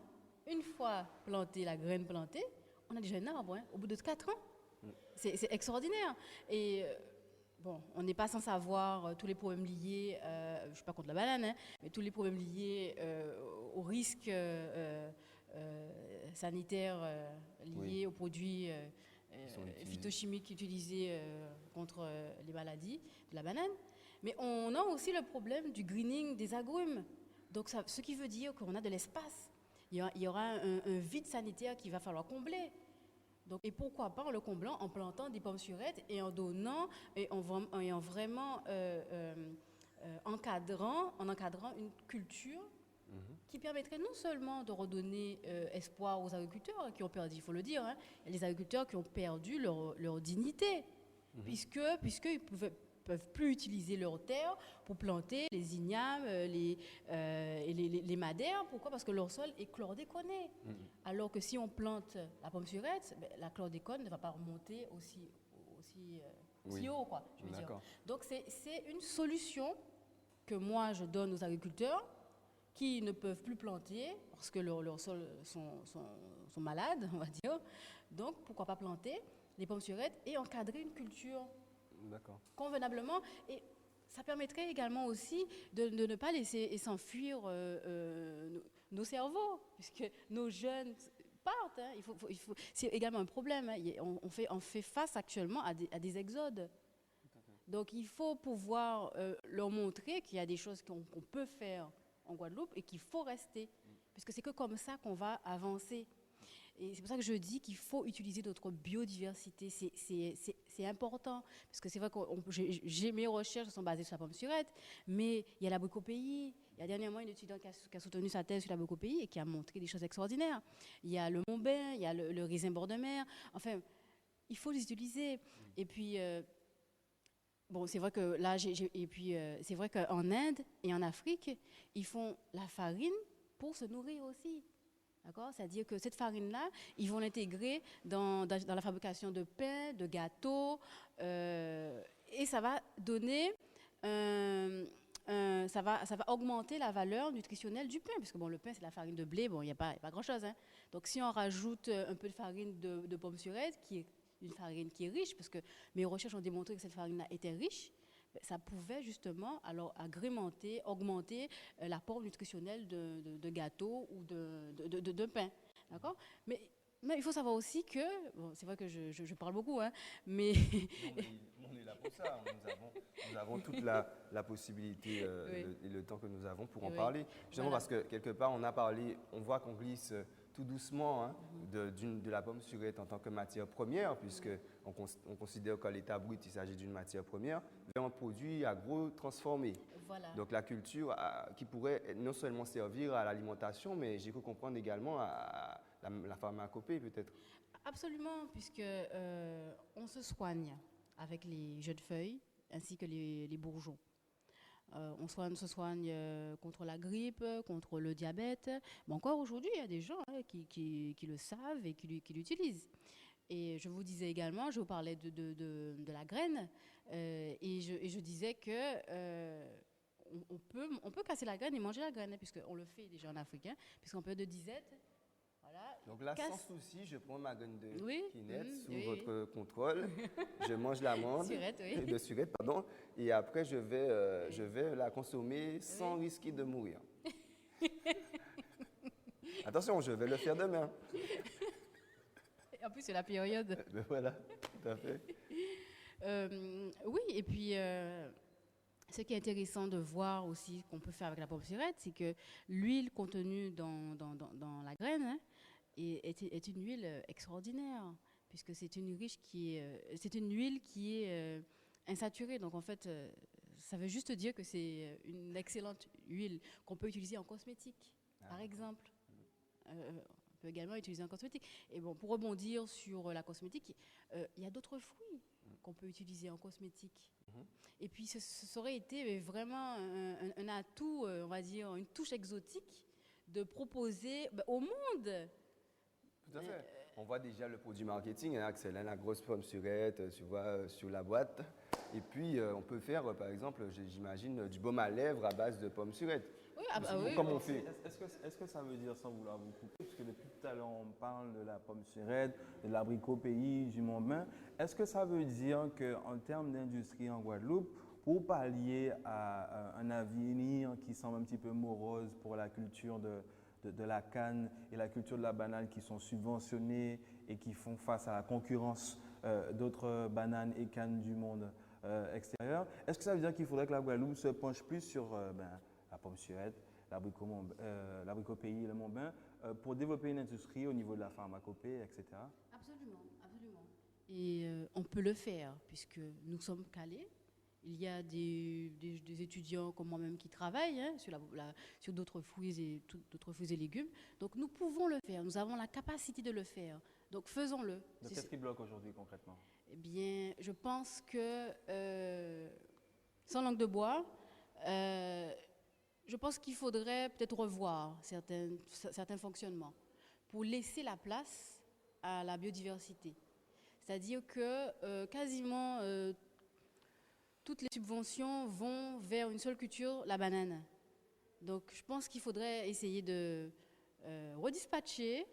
S8: Une fois planté, la graine plantée, on a déjà un arbre. Hein, au bout de 4 ans. C'est extraordinaire. Et bon, on n'est pas sans savoir tous les problèmes liés, je ne suis pas contre la banane, hein, mais tous les problèmes liés aux risques sanitaires liés aux produits phytochimiques utilisés contre les maladies de la banane. Mais on a aussi le problème du greening des agrumes. Donc, ce qui veut dire qu'on a de l'espace. Il y aura un vide sanitaire qu'il va falloir combler. Donc, et pourquoi pas en le comblant en plantant des pommes surettes et en donnant et en vraiment encadrant une culture qui permettrait non seulement de redonner espoir aux agriculteurs qui ont perdu, il faut le dire, hein, les agriculteurs qui ont perdu leur dignité, puisqu'ils peuvent plus utiliser leur terre pour planter les ignames, les madères. Pourquoi? Parce que leur sol est chlordéconé. Alors que si on plante la pomme surette, la chlordécone ne va pas remonter aussi haut, quoi, je veux dire. Donc c'est une solution que moi je donne aux agriculteurs qui ne peuvent plus planter parce que leurs sols sont malades, on va dire. Donc pourquoi pas planter les pommes surettes et encadrer une culture convenablement. Et ça permettrait également aussi de ne pas laisser s'enfuir nos cerveaux, puisque nos jeunes partent. Hein. C'est également un problème. Hein. On fait face actuellement à des exodes. Donc il faut pouvoir leur montrer qu'il y a des choses qu'on peut faire en Guadeloupe et qu'il faut rester, puisque c'est que comme ça qu'on va avancer. Et c'est pour ça que je dis qu'il faut utiliser notre biodiversité. C'est important, parce que c'est vrai que mes recherches sont basées sur la pomme surette, mais il y a l'abricot-pays. Il y a dernièrement une étudiante qui a soutenu sa thèse sur l'abricot-pays et qui a montré des choses extraordinaires. Il y a le Montbain, il y a le raisin bord de mer. Enfin, il faut les utiliser. Et puis, bon, c'est vrai que là, c'est vrai qu'en Inde et en Afrique, ils font la farine pour se nourrir aussi. D'accord? C'est-à-dire que cette farine-là, ils vont l'intégrer dans la fabrication de pain, de gâteaux, et ça va donner, ça va augmenter la valeur nutritionnelle du pain, puisque bon, le pain, c'est de la farine de blé, bon, il n'y a pas grand-chose. Hein. Donc, si on rajoute un peu de farine de pomme surette, qui est une farine qui est riche, parce que mes recherches ont démontré que cette farine-là était riche, ça pouvait justement alors agrémenter, augmenter l'apport nutritionnel de gâteaux ou de pain. D'accord? Mais il faut savoir aussi que, bon, c'est vrai que je parle beaucoup, hein, mais...
S4: On est là pour ça, nous avons toute la possibilité et le temps que nous avons pour en parler. Justement parce que quelque part on a parlé, on voit qu'on glisse tout doucement hein, de la pomme surette en tant que matière première, puisqu'on considère qu'à l'état brut, il s'agit d'une matière première, vers un produit agro-transformé. Voilà. Donc la culture qui pourrait non seulement servir à l'alimentation, mais j'ai cru comprendre également à la pharmacopée peut-être.
S8: Absolument, puisque on se soigne avec les jeunes feuilles ainsi que les bourgeons. Se soigne contre la grippe, contre le diabète. Mais encore aujourd'hui, il y a des gens qui le savent et qui l'utilisent. Et je vous disais également, je vous parlais de la graine, et je disais que on peut casser la graine et manger la graine, hein, puisqu'on le fait déjà en Afrique, hein, puisqu'on peut de disette. Voilà,
S4: donc là, sans souci, je prends ma graine de pinette sous
S8: oui,
S4: votre contrôle. Je mange l'amande, de surette, pardon, et après je vais la consommer sans risquer de mourir. Attention, je vais le faire demain.
S8: En plus, c'est la période.
S4: Ben voilà, tout à fait.
S8: Oui, et puis ce qui est intéressant de voir aussi qu'on peut faire avec la pomme surette, c'est que l'huile contenue dans la graine, hein, est une huile extraordinaire, puisque c'est une huile qui est insaturée. Donc en fait, ça veut juste dire que c'est une excellente huile qu'on peut utiliser en cosmétique, par exemple. On peut également utiliser en cosmétique. Et bon, pour rebondir sur la cosmétique, il y a d'autres fruits qu'on peut utiliser en cosmétique. Et puis, ça aurait été vraiment un atout, on va dire, une touche exotique de proposer au monde.
S4: Tout à fait. On voit déjà le produit marketing, hein, Axel, hein, la grosse pomme surette, tu vois, sur la boîte. Et puis, on peut faire, par exemple, j'imagine, du baume à lèvres à base de pommes surettes.
S8: Oui,
S4: comme on fait.
S5: Est-ce que ça veut dire, sans vouloir vous couper, parce que depuis tout à l'heure, on parle de la pomme surette, de l'abricot pays, du Mont-Bain. Est-ce que ça veut dire qu'en termes d'industrie en Guadeloupe, pour pallier à un avenir qui semble un petit peu morose pour la culture de la canne et la culture de la banane qui sont subventionnées et qui font face à la concurrence d'autres bananes et cannes du monde extérieur, est-ce que ça veut dire qu'il faudrait que la Guadeloupe se penche plus sur la pomme surette, l'abricot pays et le Mont-Bain pour développer une industrie au niveau de la pharmacopée, etc.
S8: Absolument, absolument. Et on peut le faire puisque nous sommes calés. Il y a des étudiants comme moi-même qui travaillent, hein, sur d'autres fruits et légumes. Donc nous pouvons le faire, nous avons la capacité de le faire. Donc faisons-le.
S5: Donc qu'est-ce qui bloque aujourd'hui concrètement?
S8: Eh bien, je pense que, sans langue de bois, je pense qu'il faudrait peut-être revoir certains fonctionnements pour laisser la place à la biodiversité. C'est-à-dire que quasiment toutes les subventions vont vers une seule culture, la banane. Donc je pense qu'il faudrait essayer de redispatcher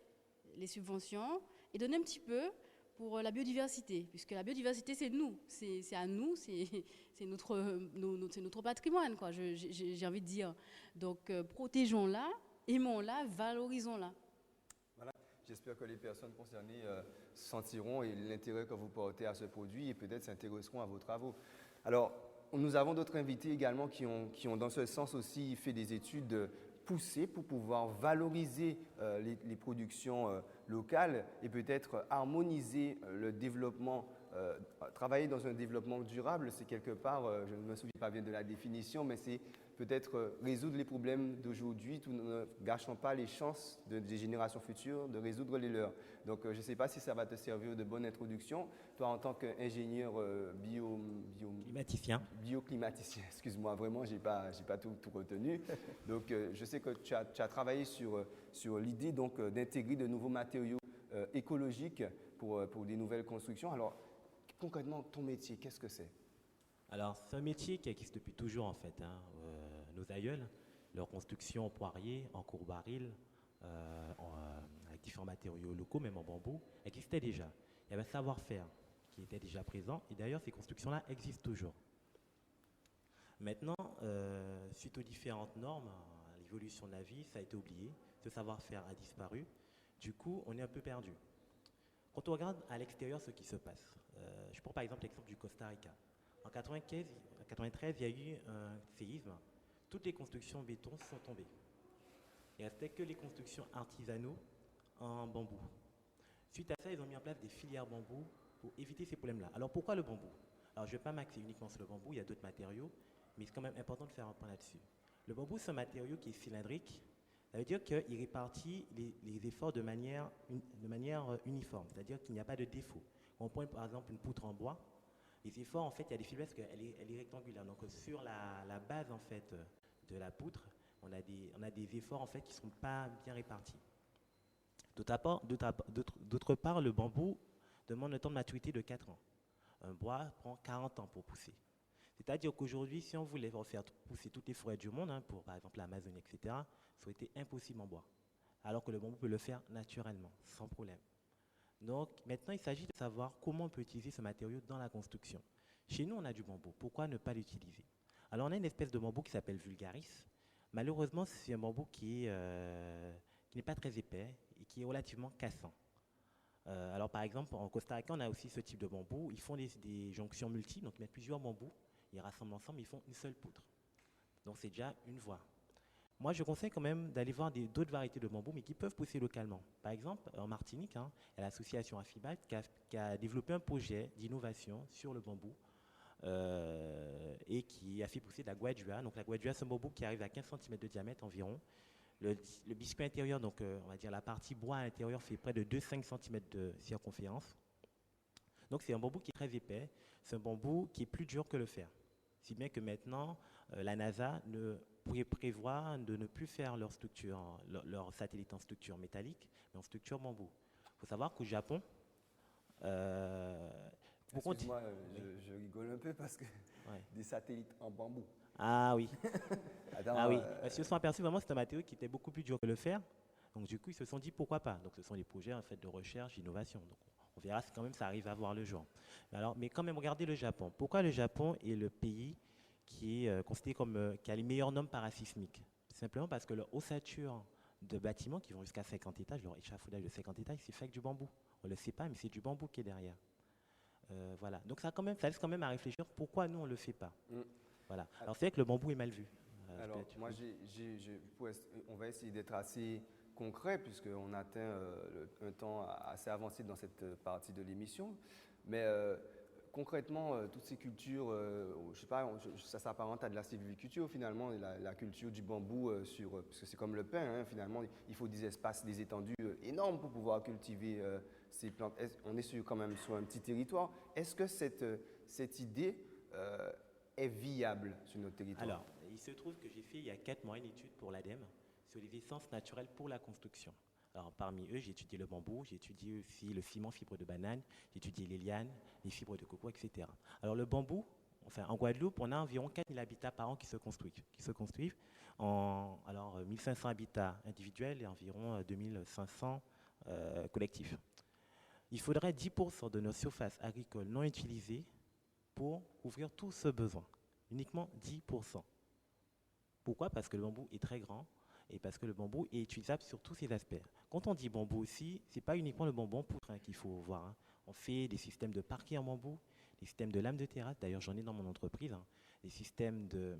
S8: les subventions et donner un petit peu pour la biodiversité, puisque la biodiversité, c'est nous, c'est à nous, c'est notre patrimoine, quoi, j'ai envie de dire. Donc protégeons-la, aimons-la, valorisons-la.
S4: Voilà. J'espère que les personnes concernées sentiront l'intérêt que vous portez à ce produit et peut-être s'intéresseront à vos travaux. Alors, nous avons d'autres invités également qui ont dans ce sens aussi fait des études poussées pour pouvoir valoriser les productions locales et peut-être harmoniser le développement. Travailler dans un développement durable, c'est quelque part, je ne me souviens pas bien de la définition, mais c'est peut-être résoudre les problèmes d'aujourd'hui tout ne gâchant pas les chances des générations futures de résoudre les leurs. Donc je ne sais pas si ça va te servir de bonne introduction. Toi, en tant qu'ingénieur bioclimaticien, excuse-moi, vraiment, je n'ai pas tout retenu. Donc je sais que tu as travaillé sur l'idée d'intégrer de nouveaux matériaux écologiques pour des nouvelles constructions. Alors, concrètement, ton métier, qu'est-ce que c'est?
S9: Alors, c'est un métier qui existe depuis toujours, en fait. Nos aïeuls, leur construction en poirier, en courbaril, avec différents matériaux locaux, même en bambou, existait déjà. Il y avait un savoir-faire qui était déjà présent, et d'ailleurs, ces constructions-là existent toujours. Maintenant, suite aux différentes normes, à l'évolution de la vie, ça a été oublié, ce savoir-faire a disparu, du coup, on est un peu perdu. Quand on regarde à l'extérieur ce qui se passe, je prends par exemple l'exemple du Costa Rica. En 1993, il y a eu un séisme. Toutes les constructions en béton sont tombées. Il ne restait que les constructions artisanaux en bambou. Suite à ça, ils ont mis en place des filières bambou pour éviter ces problèmes-là. Alors pourquoi le bambou? Alors je ne vais pas m'axer uniquement sur le bambou, il y a d'autres matériaux, mais c'est quand même important de faire un point là-dessus. Le bambou, c'est un matériau qui est cylindrique, Ça veut dire qu'il répartit les efforts de manière uniforme, c'est-à-dire qu'il n'y a pas de défaut. On prend par exemple une poutre en bois, les efforts, en fait, il y a des faiblesses parce qu'elle est rectangulaire. Donc sur la base en fait, de la poutre, on a des efforts en fait, qui ne sont pas bien répartis. D'autre part, le bambou demande un temps de maturité de 4 ans. Un bois prend 40 ans pour pousser. C'est-à-dire qu'aujourd'hui, si on voulait faire pousser toutes les forêts du monde, pour par exemple l'Amazonie, etc., ça aurait été impossible en bois. Alors que le bambou peut le faire naturellement, sans problème. Donc maintenant, il s'agit de savoir comment on peut utiliser ce matériau dans la construction. Chez nous, on a du bambou. Pourquoi ne pas l'utiliser? Alors on a une espèce de bambou qui s'appelle vulgaris. Malheureusement, c'est un bambou qui n'est pas très épais et qui est relativement cassant. Alors par exemple, en Costa Rica, on a aussi ce type de bambou. Ils font des jonctions multiples, donc ils mettent plusieurs bambous, ils rassemblent ensemble, ils font une seule poutre. Donc c'est déjà une voie. Moi, je conseille quand même d'aller voir d'autres variétés de bambou, mais qui peuvent pousser localement. Par exemple, en Martinique, il y a l'association Afibat qui a développé un projet d'innovation sur le bambou et qui a fait pousser de la guadua. Donc la guadua, c'est un bambou qui arrive à 15 cm de diamètre environ. Le biscuit intérieur, donc on va dire la partie bois à l'intérieur, fait près de 2-5 cm de circonférence. Donc c'est un bambou qui est très épais, c'est un bambou qui est plus dur que le fer. Si bien que maintenant, la NASA pourrait prévoir de ne plus faire leur satellite en structure métallique, mais en structure bambou. Il faut savoir qu'au Japon,
S4: excuse-moi, je rigole un peu parce que des satellites en bambou.
S9: Ah oui.
S4: Attends,
S9: ah oui. Ils se sont aperçus vraiment que c'est un matériau qui était beaucoup plus dur que le fer. Donc du coup, ils se sont dit pourquoi pas. Donc ce sont des projets en fait de recherche, d'innovation. Donc on verra si quand même ça arrive à voir le jour. Mais quand même, regardez le Japon. Pourquoi le Japon est le pays qui est considéré comme qui a les meilleures normes parasismiques? Simplement parce que leur ossature de bâtiments qui vont jusqu'à 50 étages, leur échafaudage de 50 étages, c'est fait avec du bambou. On ne le sait pas, mais c'est du bambou qui est derrière. Voilà. Donc ça laisse quand même à réfléchir pourquoi nous on ne le fait pas. Voilà. Alors c'est vrai que le bambou est mal vu.
S4: Alors moi, on va essayer d'être assez concret puisqu'on atteint un temps assez avancé dans cette partie de l'émission. Mais concrètement, toutes ces cultures, je sais pas, ça s'apparente à de la sylviculture finalement, la culture du bambou, parce que c'est comme le pain, finalement, il faut des espaces, des étendues énormes pour pouvoir cultiver ces plantes. On est quand même sur un petit territoire. Est-ce que cette idée est viable sur notre territoire?
S9: Alors, il se trouve que j'ai fait il y a 4 mois une étude pour l'ADEME sur les essences naturelles pour la construction. Alors, parmi eux, j'ai étudié le bambou, j'ai étudié aussi le ciment, fibre de banane, j'ai étudié les lianes, les fibres de coco, etc. Alors, le bambou, en Guadeloupe, on a environ 4000 habitats par an qui se construisent. 1500 habitats individuels et environ 2500 collectifs. Il faudrait 10% de nos surfaces agricoles non utilisées pour couvrir tout ce besoin. Uniquement 10%. Pourquoi? Parce que le bambou est très grand et parce que le bambou est utilisable sur tous ses aspects. Quand on dit bambou aussi, ce n'est pas uniquement le bambou en poutre qu'il faut voir. On fait des systèmes de parquet en bambou, des systèmes de lames de terrasse, d'ailleurs j'en ai dans mon entreprise, des systèmes de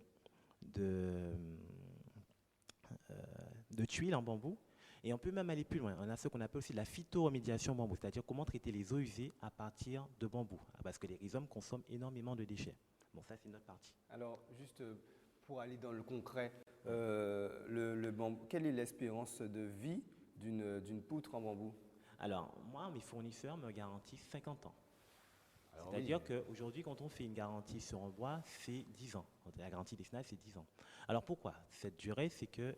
S9: tuiles en bambou. Et on peut même aller plus loin. On a ce qu'on appelle aussi la phytoremédiation bambou, c'est-à-dire comment traiter les eaux usées à partir de bambou, parce que les rhizomes consomment énormément de déchets. Bon, ça, c'est notre partie.
S4: Alors, juste pour aller dans le concret, le bambou, quelle est l'espérance de vie d'une poutre en bambou?
S9: Alors, moi, mes fournisseurs me garantissent 50 ans. C'est-à-dire qu'aujourd'hui, quand on fait une garantie sur un bois, c'est 10 ans. La garantie décennale, c'est 10 ans. Alors, pourquoi cette durée? C'est que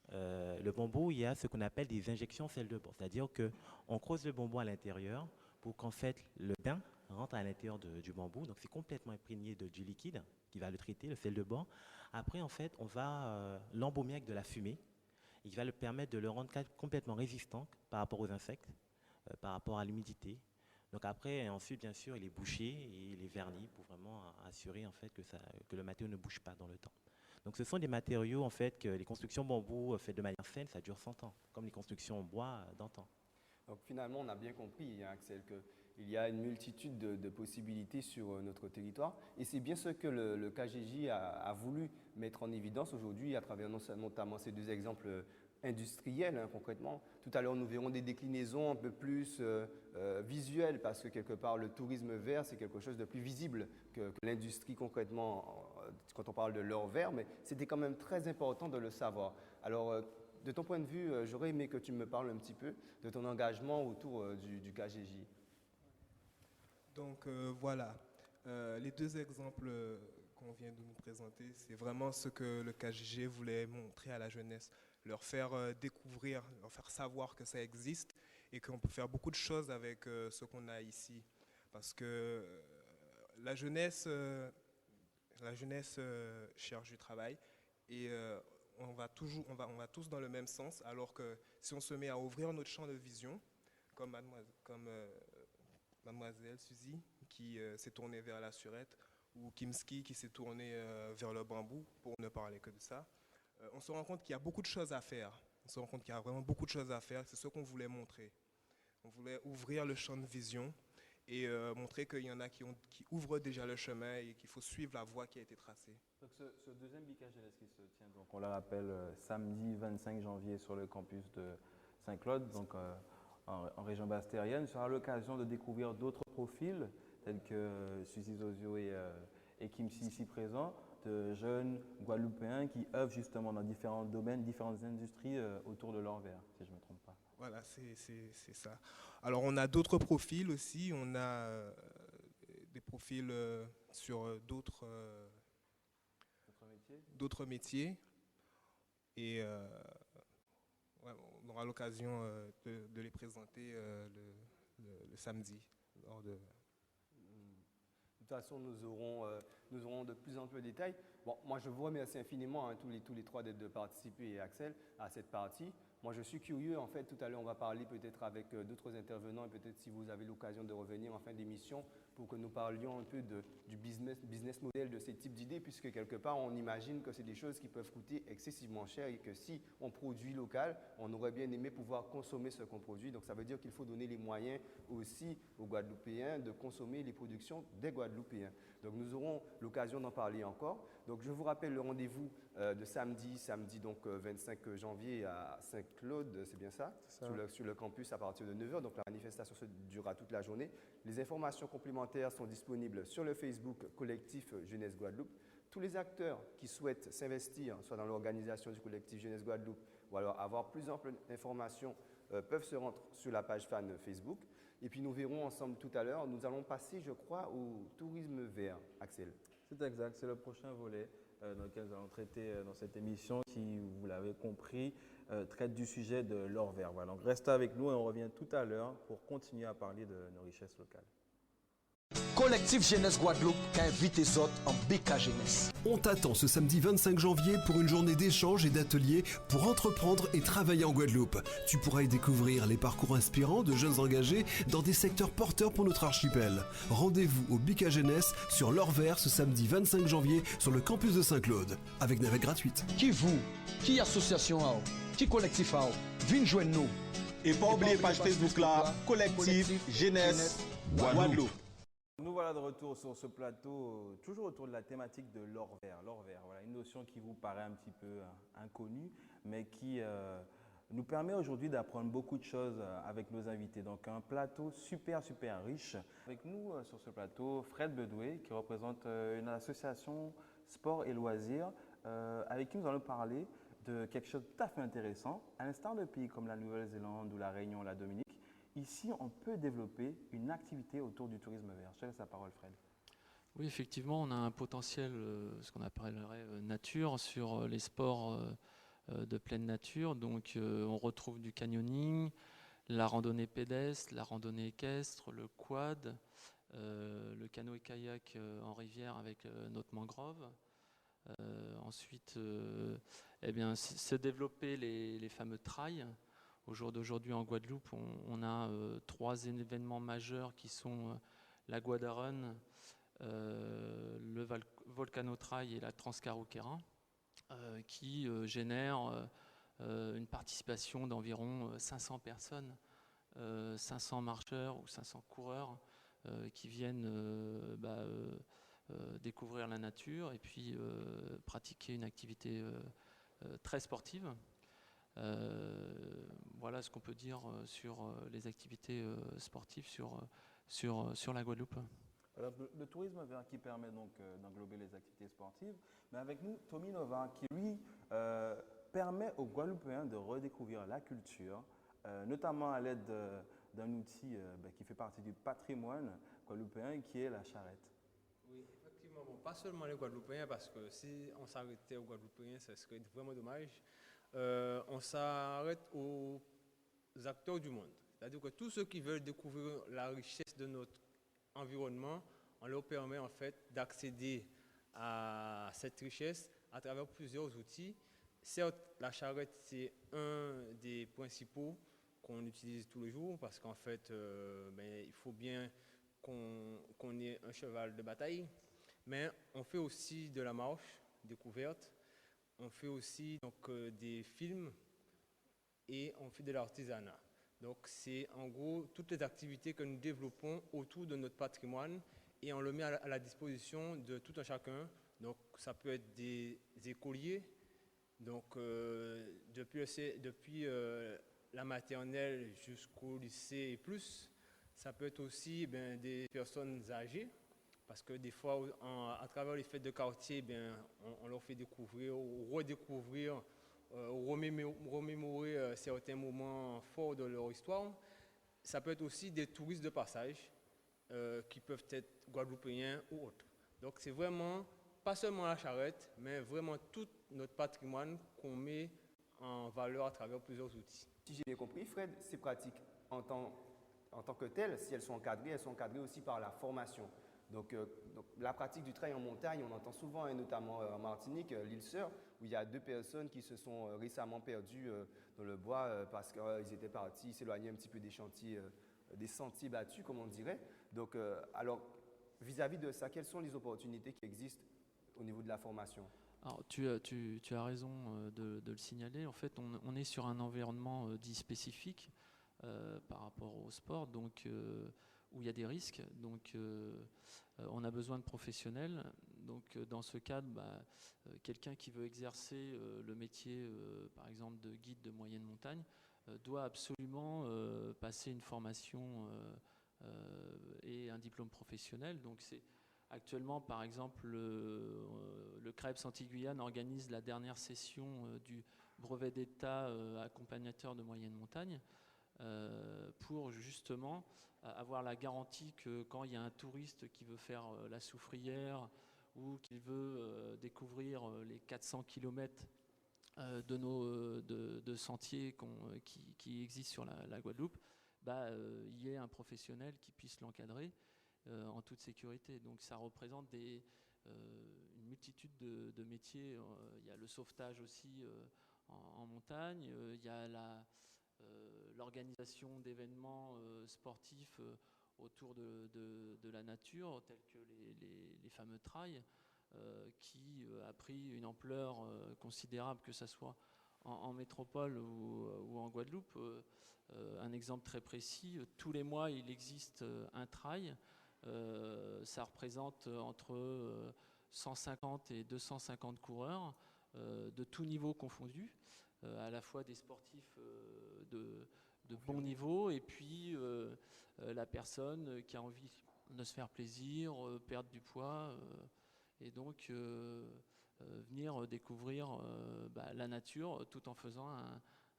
S9: le bambou, il y a ce qu'on appelle des injections sel de bore. C'est-à-dire qu'on creuse le bambou à l'intérieur pour qu'en fait, le bain rentre à l'intérieur du bambou. Donc, c'est complètement imprégné du liquide qui va le traiter, le sel de bore. Après, en fait, on va l'embaumer avec de la fumée et qui va le permettre de le rendre complètement résistant par rapport aux insectes, par rapport à l'humidité. Donc après, ensuite, bien sûr, il est bouché et il est verni pour vraiment assurer en fait, que le matériau ne bouge pas dans le temps. Donc ce sont des matériaux, en fait, que les constructions bambou faites de manière saine, ça dure 100 ans, comme les constructions en bois d'antan.
S4: Donc finalement, on a bien compris, Axel, qu'il y a une multitude de possibilités sur notre territoire. Et c'est bien ce que le KGJ a voulu mettre en évidence aujourd'hui à travers notamment ces deux exemples industriels, concrètement. Tout à l'heure, nous verrons des déclinaisons un peu plus visuelles parce que quelque part, le tourisme vert, c'est quelque chose de plus visible que l'industrie concrètement quand on parle de l'or vert, mais c'était quand même très important de le savoir. Alors, de ton point de vue, j'aurais aimé que tu me parles un petit peu de ton engagement autour du KGJ.
S10: Donc voilà, les deux exemples qu'on vient de nous présenter, c'est vraiment ce que le KGG voulait montrer à la jeunesse, leur faire découvrir, leur faire savoir que ça existe et qu'on peut faire beaucoup de choses avec ce qu'on a ici. Parce que la jeunesse cherche du travail et on va tous dans le même sens, alors que si on se met à ouvrir notre champ de vision, comme mademoiselle Suzy qui s'est tournée vers la surette, ou Kimski qui s'est tourné vers le bambou, pour ne parler que de ça, on se rend compte qu'il y a beaucoup de choses à faire. On se rend compte qu'il y a vraiment beaucoup de choses à faire. C'est ce qu'on voulait montrer. On voulait ouvrir le champ de vision et montrer qu'il y en a qui ouvrent déjà le chemin et qu'il faut suivre la voie qui a été tracée.
S5: Donc ce deuxième BK Jeunesse qui se tient, donc on le rappelle, samedi 25 janvier sur le campus de Saint-Claude, donc en région bastérienne, sera l'occasion de découvrir d'autres profils tels que Suzy Zozio et Kimsi ici présents, de jeunes Guadeloupéens qui œuvrent justement dans différents domaines, différentes industries autour de l'Orvers, si je ne me trompe pas.
S10: Voilà, c'est ça. Alors on a d'autres profils aussi, on a des profils sur d'autres métiers et on aura l'occasion de les présenter le samedi lors de...
S4: De toute façon, nous aurons de plus en plus de détails. Bon, moi, je vous remercie infiniment, tous les trois, de participer, et Axel, à cette partie. Moi, je suis curieux. En fait, tout à l'heure, on va parler peut-être avec d'autres intervenants et peut-être si vous avez l'occasion de revenir en fin d'émission pour que nous parlions un peu du business model de ces types d'idées, puisque quelque part, on imagine que c'est des choses qui peuvent coûter excessivement cher et que si on produit local, on aurait bien aimé pouvoir consommer ce qu'on produit. Donc, ça veut dire qu'il faut donner les moyens aussi aux Guadeloupéens de consommer les productions des Guadeloupéens. Donc, nous aurons l'occasion d'en parler encore. Donc, je vous rappelle le rendez-vous de samedi donc 25 janvier à Saint-Claude, c'est bien ça, sur le campus à partir de 9h. Donc, la manifestation se durera toute la journée. Les informations complémentaires sont disponibles sur le Facebook Collectif Jeunesse Guadeloupe. Tous les acteurs qui souhaitent s'investir, soit dans l'organisation du collectif Jeunesse Guadeloupe ou alors avoir plus ample d'informations, peuvent se rendre sur la page fan Facebook. Et puis nous verrons ensemble tout à l'heure, nous allons passer, je crois, au tourisme vert, Axel.
S5: C'est exact, c'est le prochain volet dans lequel nous allons traiter dans cette émission qui, vous l'avez compris, traite du sujet de l'or vert. Voilà, donc restez avec nous et on revient tout à l'heure pour continuer à parler de nos richesses locales.
S1: Collectif Jeunesse Guadeloupe qui invite les autres en BK Jeunesse.
S2: On t'attend ce samedi 25 janvier pour une journée d'échange et d'ateliers pour entreprendre et travailler en Guadeloupe. Tu pourras y découvrir les parcours inspirants de jeunes engagés dans des secteurs porteurs pour notre archipel. Rendez-vous au BK Jeunesse sur l'Orvers ce samedi 25 janvier sur le campus de Saint-Claude, avec navette gratuite.
S1: Qui vous, qui association, qui collectif, venez joindre nous.
S3: Et pas oublier page Facebook là, Collectif Jeunesse Guadeloupe.
S5: Nous voilà de retour sur ce plateau, toujours autour de la thématique de l'or vert. L'or vert, voilà, une notion qui vous paraît un petit peu inconnue, mais qui nous permet aujourd'hui d'apprendre beaucoup de choses avec nos invités. Donc un plateau super riche. Avec nous sur ce plateau, Fred Bedoué, qui représente une association sport et loisirs, avec qui nous allons parler de quelque chose de tout à fait intéressant. À l'instar de pays comme la Nouvelle-Zélande ou la Réunion, la Dominique, ici, on peut développer une activité autour du tourisme vert. Je te laisse la parole, Fred.
S11: Oui, effectivement, on a un potentiel, ce qu'on appellerait nature, sur les sports de pleine nature. Donc, on retrouve du canyoning, la randonnée pédestre, la randonnée équestre, le quad, le canoë-kayak en rivière avec notre mangrove. Ensuite, se développer les fameux trails. Au jour d'aujourd'hui, en Guadeloupe, on a 3 événements majeurs qui sont la Guadarun, le Volcano Trail et la Transcarouquerin, qui génèrent une participation d'environ 500 personnes, 500 marcheurs ou 500 coureurs qui viennent découvrir la nature et puis pratiquer une activité très sportive. Voilà ce qu'on peut dire sur les activités sportives sur la Guadeloupe.
S5: Alors, le tourisme vert qui permet donc d'englober les activités sportives, mais avec nous, Tommy Nova, qui lui permet aux Guadeloupéens de redécouvrir la culture, notamment à l'aide d'un outil qui fait partie du patrimoine guadeloupéen, qui est la charrette.
S12: Oui, effectivement, bon, pas seulement les Guadeloupéens, parce que si on s'arrêtait aux Guadeloupéens, ça serait vraiment dommage. On s'arrête aux acteurs du monde. C'est-à-dire que tous ceux qui veulent découvrir la richesse de notre environnement, on leur permet en fait d'accéder à cette richesse à travers plusieurs outils. Certes, la charrette, c'est un des principaux qu'on utilise tous les jours parce qu'en fait, il faut bien qu'on ait un cheval de bataille. Mais on fait aussi de la marche découverte, on fait aussi donc, des films et on fait de l'artisanat. Donc c'est en gros toutes les activités que nous développons autour de notre patrimoine et on le met à la disposition de tout un chacun. Donc ça peut être des écoliers, donc depuis la maternelle jusqu'au lycée et plus. Ça peut être aussi des personnes âgées, parce que des fois, à travers les fêtes de quartier, on leur fait découvrir ou redécouvrir, remémorer certains moments forts de leur histoire. Ça peut être aussi des touristes de passage qui peuvent être guadeloupéens ou autres. Donc c'est vraiment, pas seulement la charrette, mais vraiment tout notre patrimoine qu'on met en valeur à travers plusieurs outils.
S4: Si j'ai bien compris, Fred, ces pratiques en tant que telles, si elles sont encadrées aussi par la formation. Donc, la pratique du trail en montagne, on entend souvent, et notamment en Martinique, l'île Sœur, où il y a 2 personnes qui se sont récemment perdues dans le bois parce qu'ils étaient partis s'éloigner un petit peu des chantiers, des sentiers battus, comme on dirait. Donc, alors, vis-à-vis de ça, quelles sont les opportunités qui existent au niveau de la formation?
S11: Alors, tu as raison de le signaler. En fait, on est sur un environnement dit spécifique par rapport au sport, donc où il y a des risques. Donc, on a besoin de professionnels. Donc, dans ce cadre, quelqu'un qui veut exercer le métier, par exemple, de guide de moyenne montagne, doit absolument passer une formation et un diplôme professionnel. Donc, c'est actuellement, par exemple, le CREPS Antilles-Guyane organise la dernière session du brevet d'État accompagnateur de moyenne montagne pour justement avoir la garantie que quand il y a un touriste qui veut faire la Soufrière ou qui veut découvrir les 400 km de sentiers qui existent sur la Guadeloupe, il y ait un professionnel qui puisse l'encadrer en toute sécurité. Donc ça représente une multitude de métiers. Il y a le sauvetage aussi en montagne, il y a l'organisation d'événements sportifs autour de la nature, tels que les fameux trails, qui a pris une ampleur considérable, que ce soit en métropole ou en Guadeloupe. Un exemple très précis, tous les mois il existe un trail. Ça représente entre 150 et 250 coureurs de tous niveaux confondus, à la fois des sportifs de bon niveau et puis la personne qui a envie de se faire plaisir, perdre du poids et donc venir découvrir la nature tout en faisant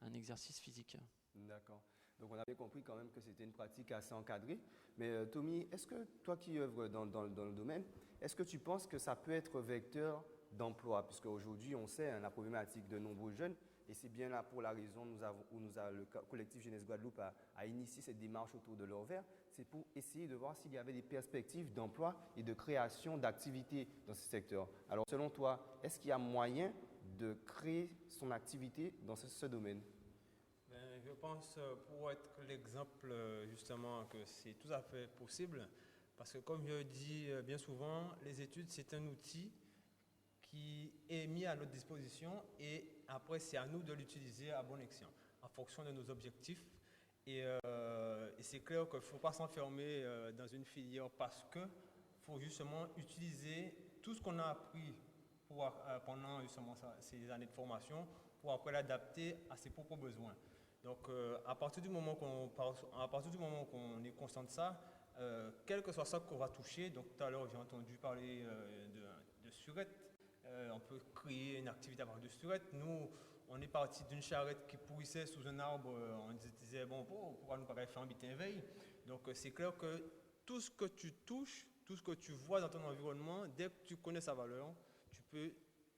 S11: un exercice physique.
S4: D'accord. Donc on avait compris quand même que c'était une pratique assez encadrée. Mais Tommy, est-ce que toi qui œuvres dans le domaine, est-ce que tu penses que ça peut être vecteur d'emploi? Puisque aujourd'hui, on sait la problématique de nombreux jeunes, et c'est bien là pour la raison où le collectif Jeunesse Guadeloupe a initié cette démarche autour de l'Orvers, c'est pour essayer de voir s'il y avait des perspectives d'emploi et de création d'activités dans ce secteur. Alors selon toi, est-ce qu'il y a moyen de créer son activité dans ce domaine?
S12: Je pense, pour être l'exemple, justement, que c'est tout à fait possible, parce que comme je dis bien souvent, les études, c'est un outil qui est mis à notre disposition et après, c'est à nous de l'utiliser à bon escient, en fonction de nos objectifs. Et c'est clair qu'il ne faut pas s'enfermer dans une filière parce qu'il faut justement utiliser tout ce qu'on a appris pendant justement ces années de formation pour après l'adapter à ses propres besoins. Donc, à partir du moment qu'on est conscient de ça, quel que soit ça qu'on va toucher, donc tout à l'heure j'ai entendu parler de surette, on peut créer une activité à partir de surette. Nous, on est parti d'une charrette qui pourrissait sous un arbre, on disait, bon, pourquoi nous pas faire un bitin veille? Donc c'est clair que tout ce que tu touches, tout ce que tu vois dans ton environnement, dès que tu connais sa valeur, tu peux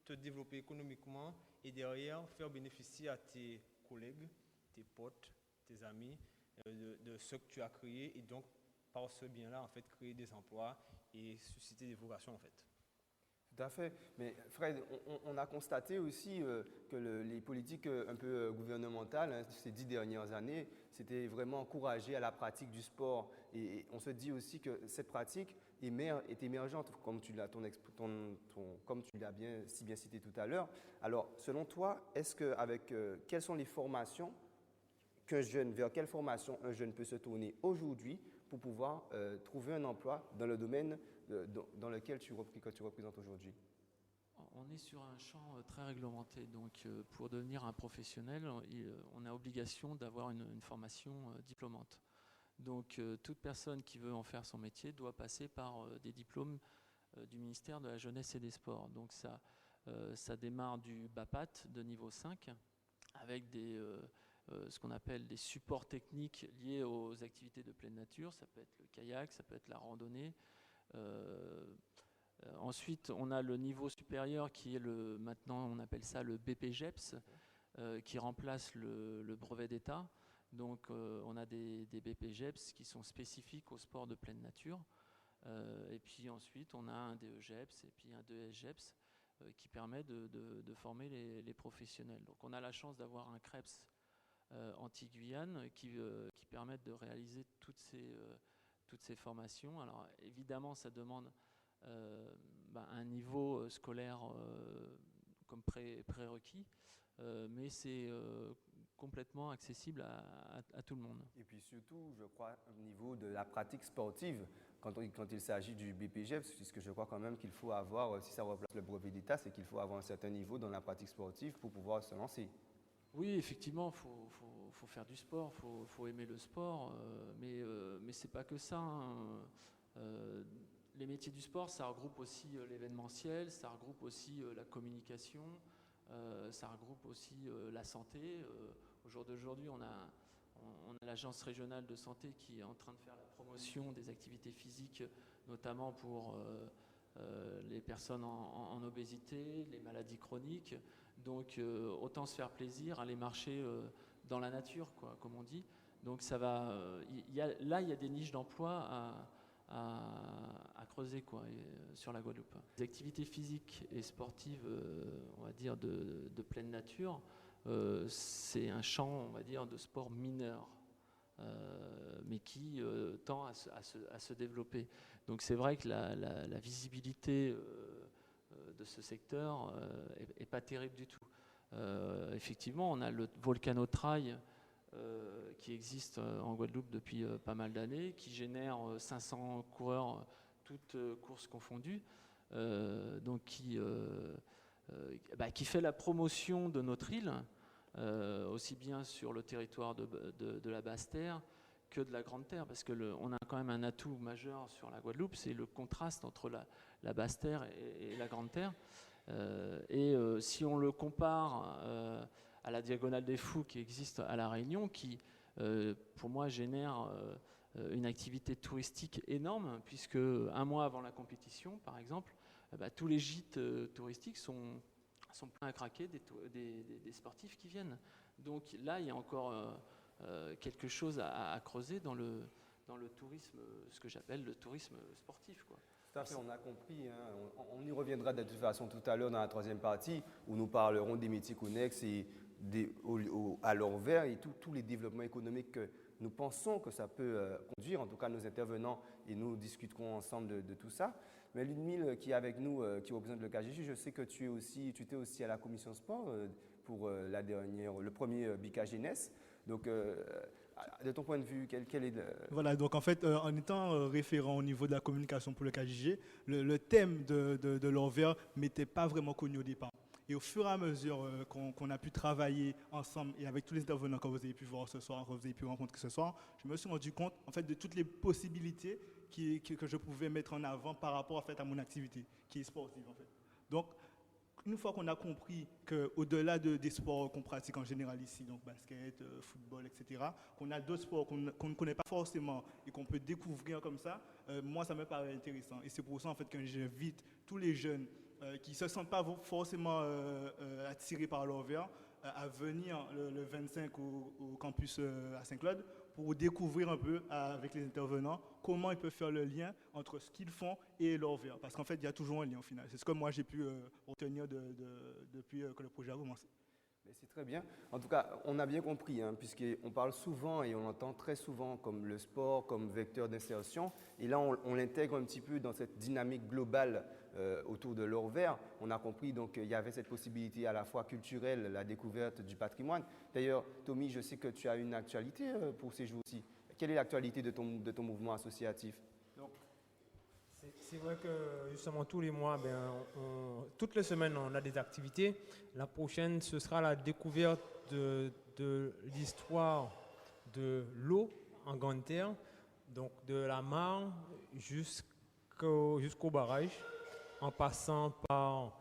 S12: te développer économiquement et derrière faire bénéficier à tes collègues, tes potes, tes amis, de ce que tu as créé et donc par ce bien-là, en fait, créer des emplois et susciter des vocations, en fait.
S4: Tout à fait. Mais Fred, on a constaté aussi que les politiques un peu gouvernementales, hein, ces 10 dernières années, c'était vraiment encouragé à la pratique du sport. Et on se dit aussi que cette pratique est émergente, comme tu l'as si bien cité tout à l'heure. Alors, selon toi, quelles sont les formations vers quelle formation un jeune peut se tourner aujourd'hui pour pouvoir trouver un emploi dans le domaine dans lequel que tu représentes aujourd'hui?
S11: On est sur un champ très réglementé, donc pour devenir un professionnel, on a obligation d'avoir une formation diplômante. Donc toute personne qui veut en faire son métier doit passer par des diplômes du ministère de la Jeunesse et des Sports. Donc ça démarre du BAPAT de niveau 5 avec ce qu'on appelle des supports techniques liés aux activités de pleine nature. Ça peut être le kayak, ça peut être la randonnée. Ensuite, on a le niveau supérieur qui est maintenant on appelle ça le BPGEPS, qui remplace le brevet d'État. Donc on a des BPGEPS qui sont spécifiques au sport de pleine nature. Et puis ensuite, on a un DEGEPS et puis un DESGEPS qui permet de former les professionnels. Donc on a la chance d'avoir un CREPS Antilles-Guyane qui permettent de réaliser toutes ces formations. Alors évidemment, ça demande un niveau scolaire comme prérequis, mais c'est complètement accessible à tout le monde.
S4: Et puis surtout, je crois, au niveau de la pratique sportive, quand il s'agit du BPGEPS, puisque je crois quand même qu'il faut avoir, si ça remplace le brevet d'État, c'est qu'il faut avoir un certain niveau dans la pratique sportive pour pouvoir se lancer.
S11: Oui, effectivement, faut faire du sport, faut aimer le sport, mais c'est pas que ça. Hein. Les métiers du sport, ça regroupe aussi l'événementiel, ça regroupe aussi la communication, ça regroupe aussi la santé. Au jour d'aujourd'hui, on a l'agence régionale de santé qui est en train de faire la promotion des activités physiques, notamment pour les personnes en obésité, les maladies chroniques. Donc autant se faire plaisir, aller marcher dans la nature, quoi, comme on dit. Donc ça va. Il y a des niches d'emploi à creuser, quoi, sur la Guadeloupe. Les activités physiques et sportives, on va dire de pleine nature, c'est un champ, on va dire, de sport mineur, mais qui tend à se développer. Donc c'est vrai que la visibilité de ce secteur est pas terrible du tout. Effectivement, on a le Volcano-Trail qui existe en Guadeloupe depuis pas mal d'années, qui génère 500 coureurs, toutes courses confondues, donc qui fait la promotion de notre île, aussi bien sur le territoire de la Basse-Terre que de la Grande-Terre, parce qu'on a quand même un atout majeur sur la Guadeloupe, c'est le contraste entre la Basse-Terre et la Grande-Terre. Si on le compare à la Diagonale des Fous qui existe à La Réunion, qui pour moi génère une activité touristique énorme, puisque un mois avant la compétition, par exemple, tous les gîtes touristiques sont pleins à craquer des sportifs qui viennent. Donc là, il y a encore quelque chose à creuser dans le tourisme, ce que j'appelle le tourisme sportif, quoi.
S4: Tout à fait, on a compris. Hein. On y reviendra de toute façon tout à l'heure dans la troisième partie où nous parlerons des métiers connexes et à l'envers et tous les développements économiques que nous pensons que ça peut conduire. En tout cas, nos intervenants et nous discuterons ensemble de tout ça. Mais Ludmile qui est avec nous, qui représente le KGJ, je sais que tu étais aussi à la commission sport pour le premier BICA Jeunesse. Donc, de ton point de vue, quel est
S13: Voilà, donc en fait, en étant référent au niveau de la communication pour le KGG, le thème de l'envers n'était pas vraiment connu au départ. Et au fur et à mesure qu'on a pu travailler ensemble et avec tous les intervenants que vous avez pu voir ce soir, que vous avez pu rencontrer ce soir, je me suis rendu compte en fait, de toutes les possibilités que je pouvais mettre en avant par rapport en fait, à mon activité, qui est sportive. En fait. Donc, une fois qu'on a compris qu'au-delà des sports qu'on pratique en général ici, donc basket, football, etc., qu'on a d'autres sports qu'on ne connaît pas forcément et qu'on peut découvrir comme ça, moi, ça me paraît intéressant. Et c'est pour ça, en fait, que j'invite tous les jeunes qui ne se sentent pas forcément attirés par l'Orvers à venir le 25 au campus à Saint-Claude pour découvrir un peu avec les intervenants comment ils peuvent faire le lien entre ce qu'ils font et l'Orvers. Parce qu'en fait, il y a toujours un lien au final. C'est ce que moi j'ai pu retenir depuis que le projet a commencé.
S4: C'est très bien. En tout cas, on a bien compris, hein, puisqu'on parle souvent et on entend très souvent comme le sport, comme vecteur d'insertion. Et là, on l'intègre un petit peu dans cette dynamique globale autour de l'Orvers. On a compris donc qu'il y avait cette possibilité à la fois culturelle, la découverte du patrimoine. D'ailleurs, Tommy, je sais que tu as une actualité pour ces jours-ci. Quelle est l'actualité de ton mouvement associatif?
S12: C'est vrai que justement tous les mois, toutes les semaines, on a des activités. La prochaine, ce sera la découverte de l'histoire de l'eau en Grande Terre, donc de la mare jusqu'au barrage, en passant par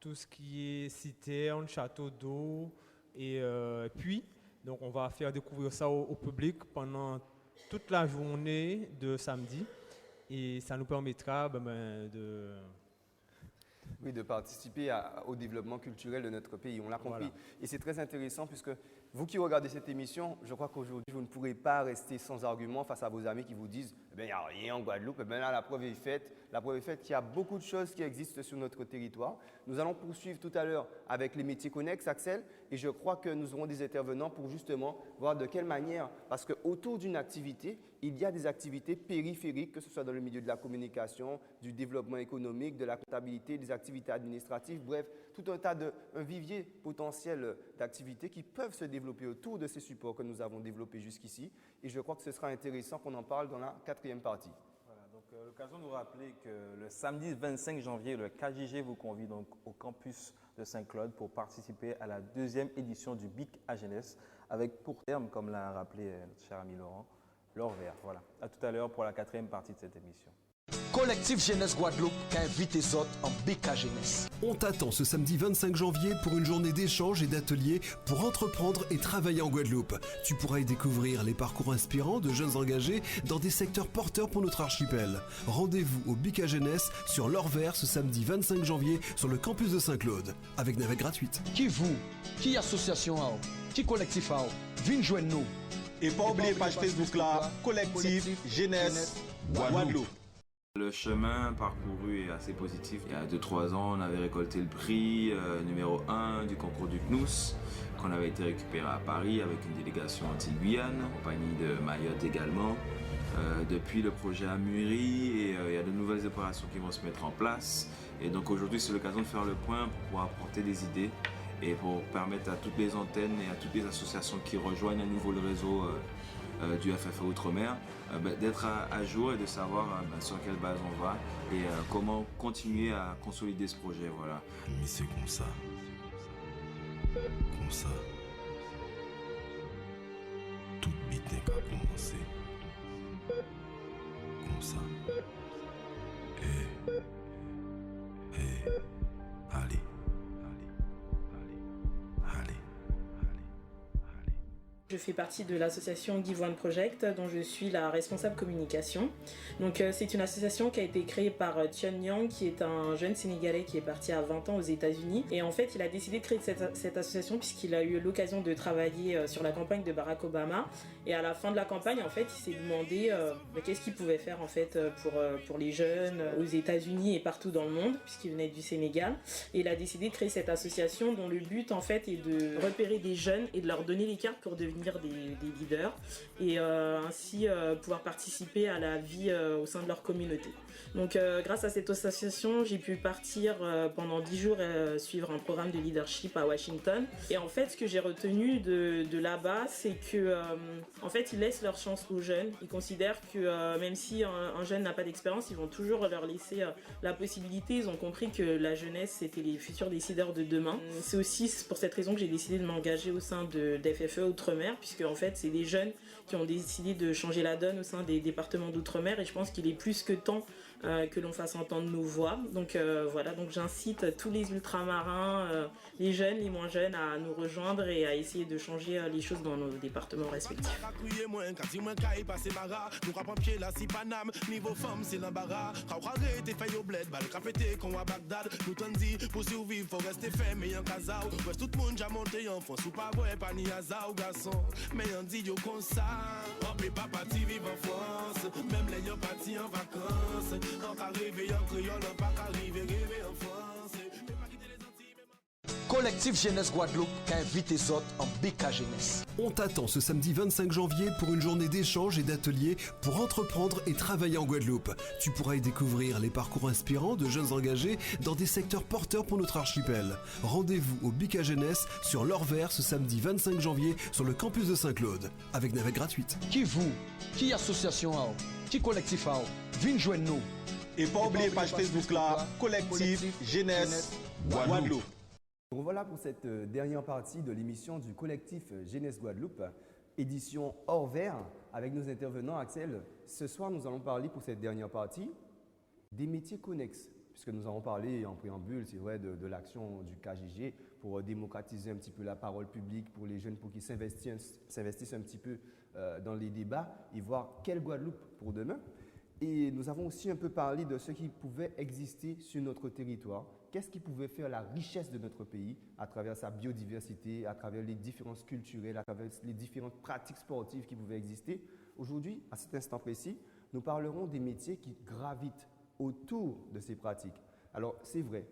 S12: tout ce qui est citerne, château d'eau et puits. Donc on va faire découvrir ça au public pendant toute la journée de samedi. Et ça nous permettra de
S4: participer au développement culturel de notre pays. On l'a compris.
S12: Voilà.
S4: Et c'est très intéressant puisque vous qui regardez cette émission, je crois qu'aujourd'hui, vous ne pourrez pas rester sans argument face à vos amis qui vous disent « il n'y a rien en Guadeloupe ». Là, la preuve est faite. La preuve est faite qu'il y a beaucoup de choses qui existent sur notre territoire. Nous allons poursuivre tout à l'heure avec les métiers connexes, Axel. Et je crois que nous aurons des intervenants pour justement voir de quelle manière, parce qu'autour d'une activité, il y a des activités périphériques, que ce soit dans le milieu de la communication, du développement économique, de la comptabilité, des activités administratives, bref, tout un vivier potentiel d'activités qui peuvent se développer autour de ces supports que nous avons développés jusqu'ici. Et je crois que ce sera intéressant qu'on en parle dans la 4e partie.
S5: Voilà, donc l'occasion de vous rappeler que le samedi 25 janvier, le KJG vous convie donc au campus de Saint-Claude pour participer à la 2e édition du BIC à Jeunesse, avec pour terme, comme l'a rappelé notre cher ami Laurent, l'Orvers. Voilà. À tout à l'heure pour la 4e partie de cette émission.
S1: Collectif Jeunesse Guadeloupe qui invite les autres en BK Jeunesse.
S2: On t'attend ce samedi 25 janvier pour une journée d'échange et d'ateliers pour entreprendre et travailler en Guadeloupe. Tu pourras y découvrir les parcours inspirants de jeunes engagés dans des secteurs porteurs pour notre archipel. Rendez-vous au BK Jeunesse sur l'Orvers ce samedi 25 janvier sur le campus de Saint-Claude avec navette gratuite.
S1: Qui vous, qui association, qui collectif, viens joindre nous.
S3: Et pas oublier page Facebook là, Collectif Jeunesse Guadeloupe.
S14: Le chemin parcouru est assez positif. Il y a 2-3 ans, on avait récolté le prix numéro 1 du concours du CNUS, qu'on avait été récupéré à Paris avec une délégation anti-Guyane, en compagnie de Mayotte également. Depuis, le projet a mûri et il y a de nouvelles opérations qui vont se mettre en place. Et donc aujourd'hui, c'est l'occasion de faire le point pour pouvoir apporter des idées et pour permettre à toutes les antennes et à toutes les associations qui rejoignent à nouveau le réseau du FFE Outre-mer d'être à jour et de savoir sur quelle base on va et comment continuer à consolider ce projet. Voilà.
S15: Mais c'est comme ça. Comme ça. Toute bite n'a qu'à commencer. Comme ça. Allez.
S16: Je fais partie de l'association Give One Project dont je suis la responsable communication. Donc c'est une association qui a été créée par Tian Yang qui est un jeune Sénégalais qui est parti à 20 ans aux États-Unis et en fait il a décidé de créer cette association puisqu'il a eu l'occasion de travailler sur la campagne de Barack Obama et à la fin de la campagne en fait il s'est demandé qu'est-ce qu'il pouvait faire en fait pour les jeunes aux États-Unis et partout dans le monde puisqu'il venait du Sénégal et il a décidé de créer cette association dont le but en fait est de repérer des jeunes et de leur donner les cartes pour devenir des leaders et ainsi pouvoir participer à la vie au sein de leur communauté. Donc grâce à cette association, j'ai pu partir pendant 10 jours suivre un programme de leadership à Washington. Et en fait, ce que j'ai retenu de là-bas, c'est que en fait, ils laissent leur chance aux jeunes. Ils considèrent que même si un jeune n'a pas d'expérience, ils vont toujours leur laisser la possibilité. Ils ont compris que la jeunesse, c'était les futurs décideurs de demain. C'est aussi pour cette raison que j'ai décidé de m'engager au sein d'FFE Outre-mer, puisque en fait, c'est des jeunes qui ont décidé de changer la donne au sein des départements d'Outre-mer. Et je pense qu'il est plus que temps que l'on fasse entendre nos voix. Donc voilà, donc j'incite tous les ultramarins, les jeunes, les moins jeunes, à nous rejoindre et à essayer de changer les choses dans nos départements respectifs.
S1: Collectif Jeunesse Guadeloupe qui invite les autres en BK Jeunesse.
S2: On t'attend ce samedi 25 janvier pour une journée d'échange et d'ateliers pour entreprendre et travailler en Guadeloupe. Tu pourras y découvrir les parcours inspirants de jeunes engagés dans des secteurs porteurs pour notre archipel. Rendez-vous au BK Jeunesse sur l'Or Vert ce samedi 25 janvier sur le campus de Saint-Claude avec navette gratuite.
S1: Qui vous, qui association, qui collectif, venez joindre nous.
S3: Et pas oublier page Facebook là, Collectif Jeunesse Guadeloupe.
S4: Donc voilà pour cette dernière partie de l'émission du collectif Jeunesse Guadeloupe, édition hors vert, avec nos intervenants. Axel, ce soir nous allons parler pour cette dernière partie des métiers connexes, puisque nous allons parler en préambule, c'est vrai, de l'action du KJG pour démocratiser un petit peu la parole publique pour les jeunes, pour qu'ils s'investissent un petit peu dans les débats et voir quelle Guadeloupe pour demain. Et nous avons aussi un peu parlé de ce qui pouvait exister sur notre territoire. Qu'est-ce qui pouvait faire la richesse de notre pays à travers sa biodiversité, à travers les différences culturelles, à travers les différentes pratiques sportives qui pouvaient exister. Aujourd'hui, à cet instant précis, nous parlerons des métiers qui gravitent autour de ces pratiques. Alors, c'est vrai,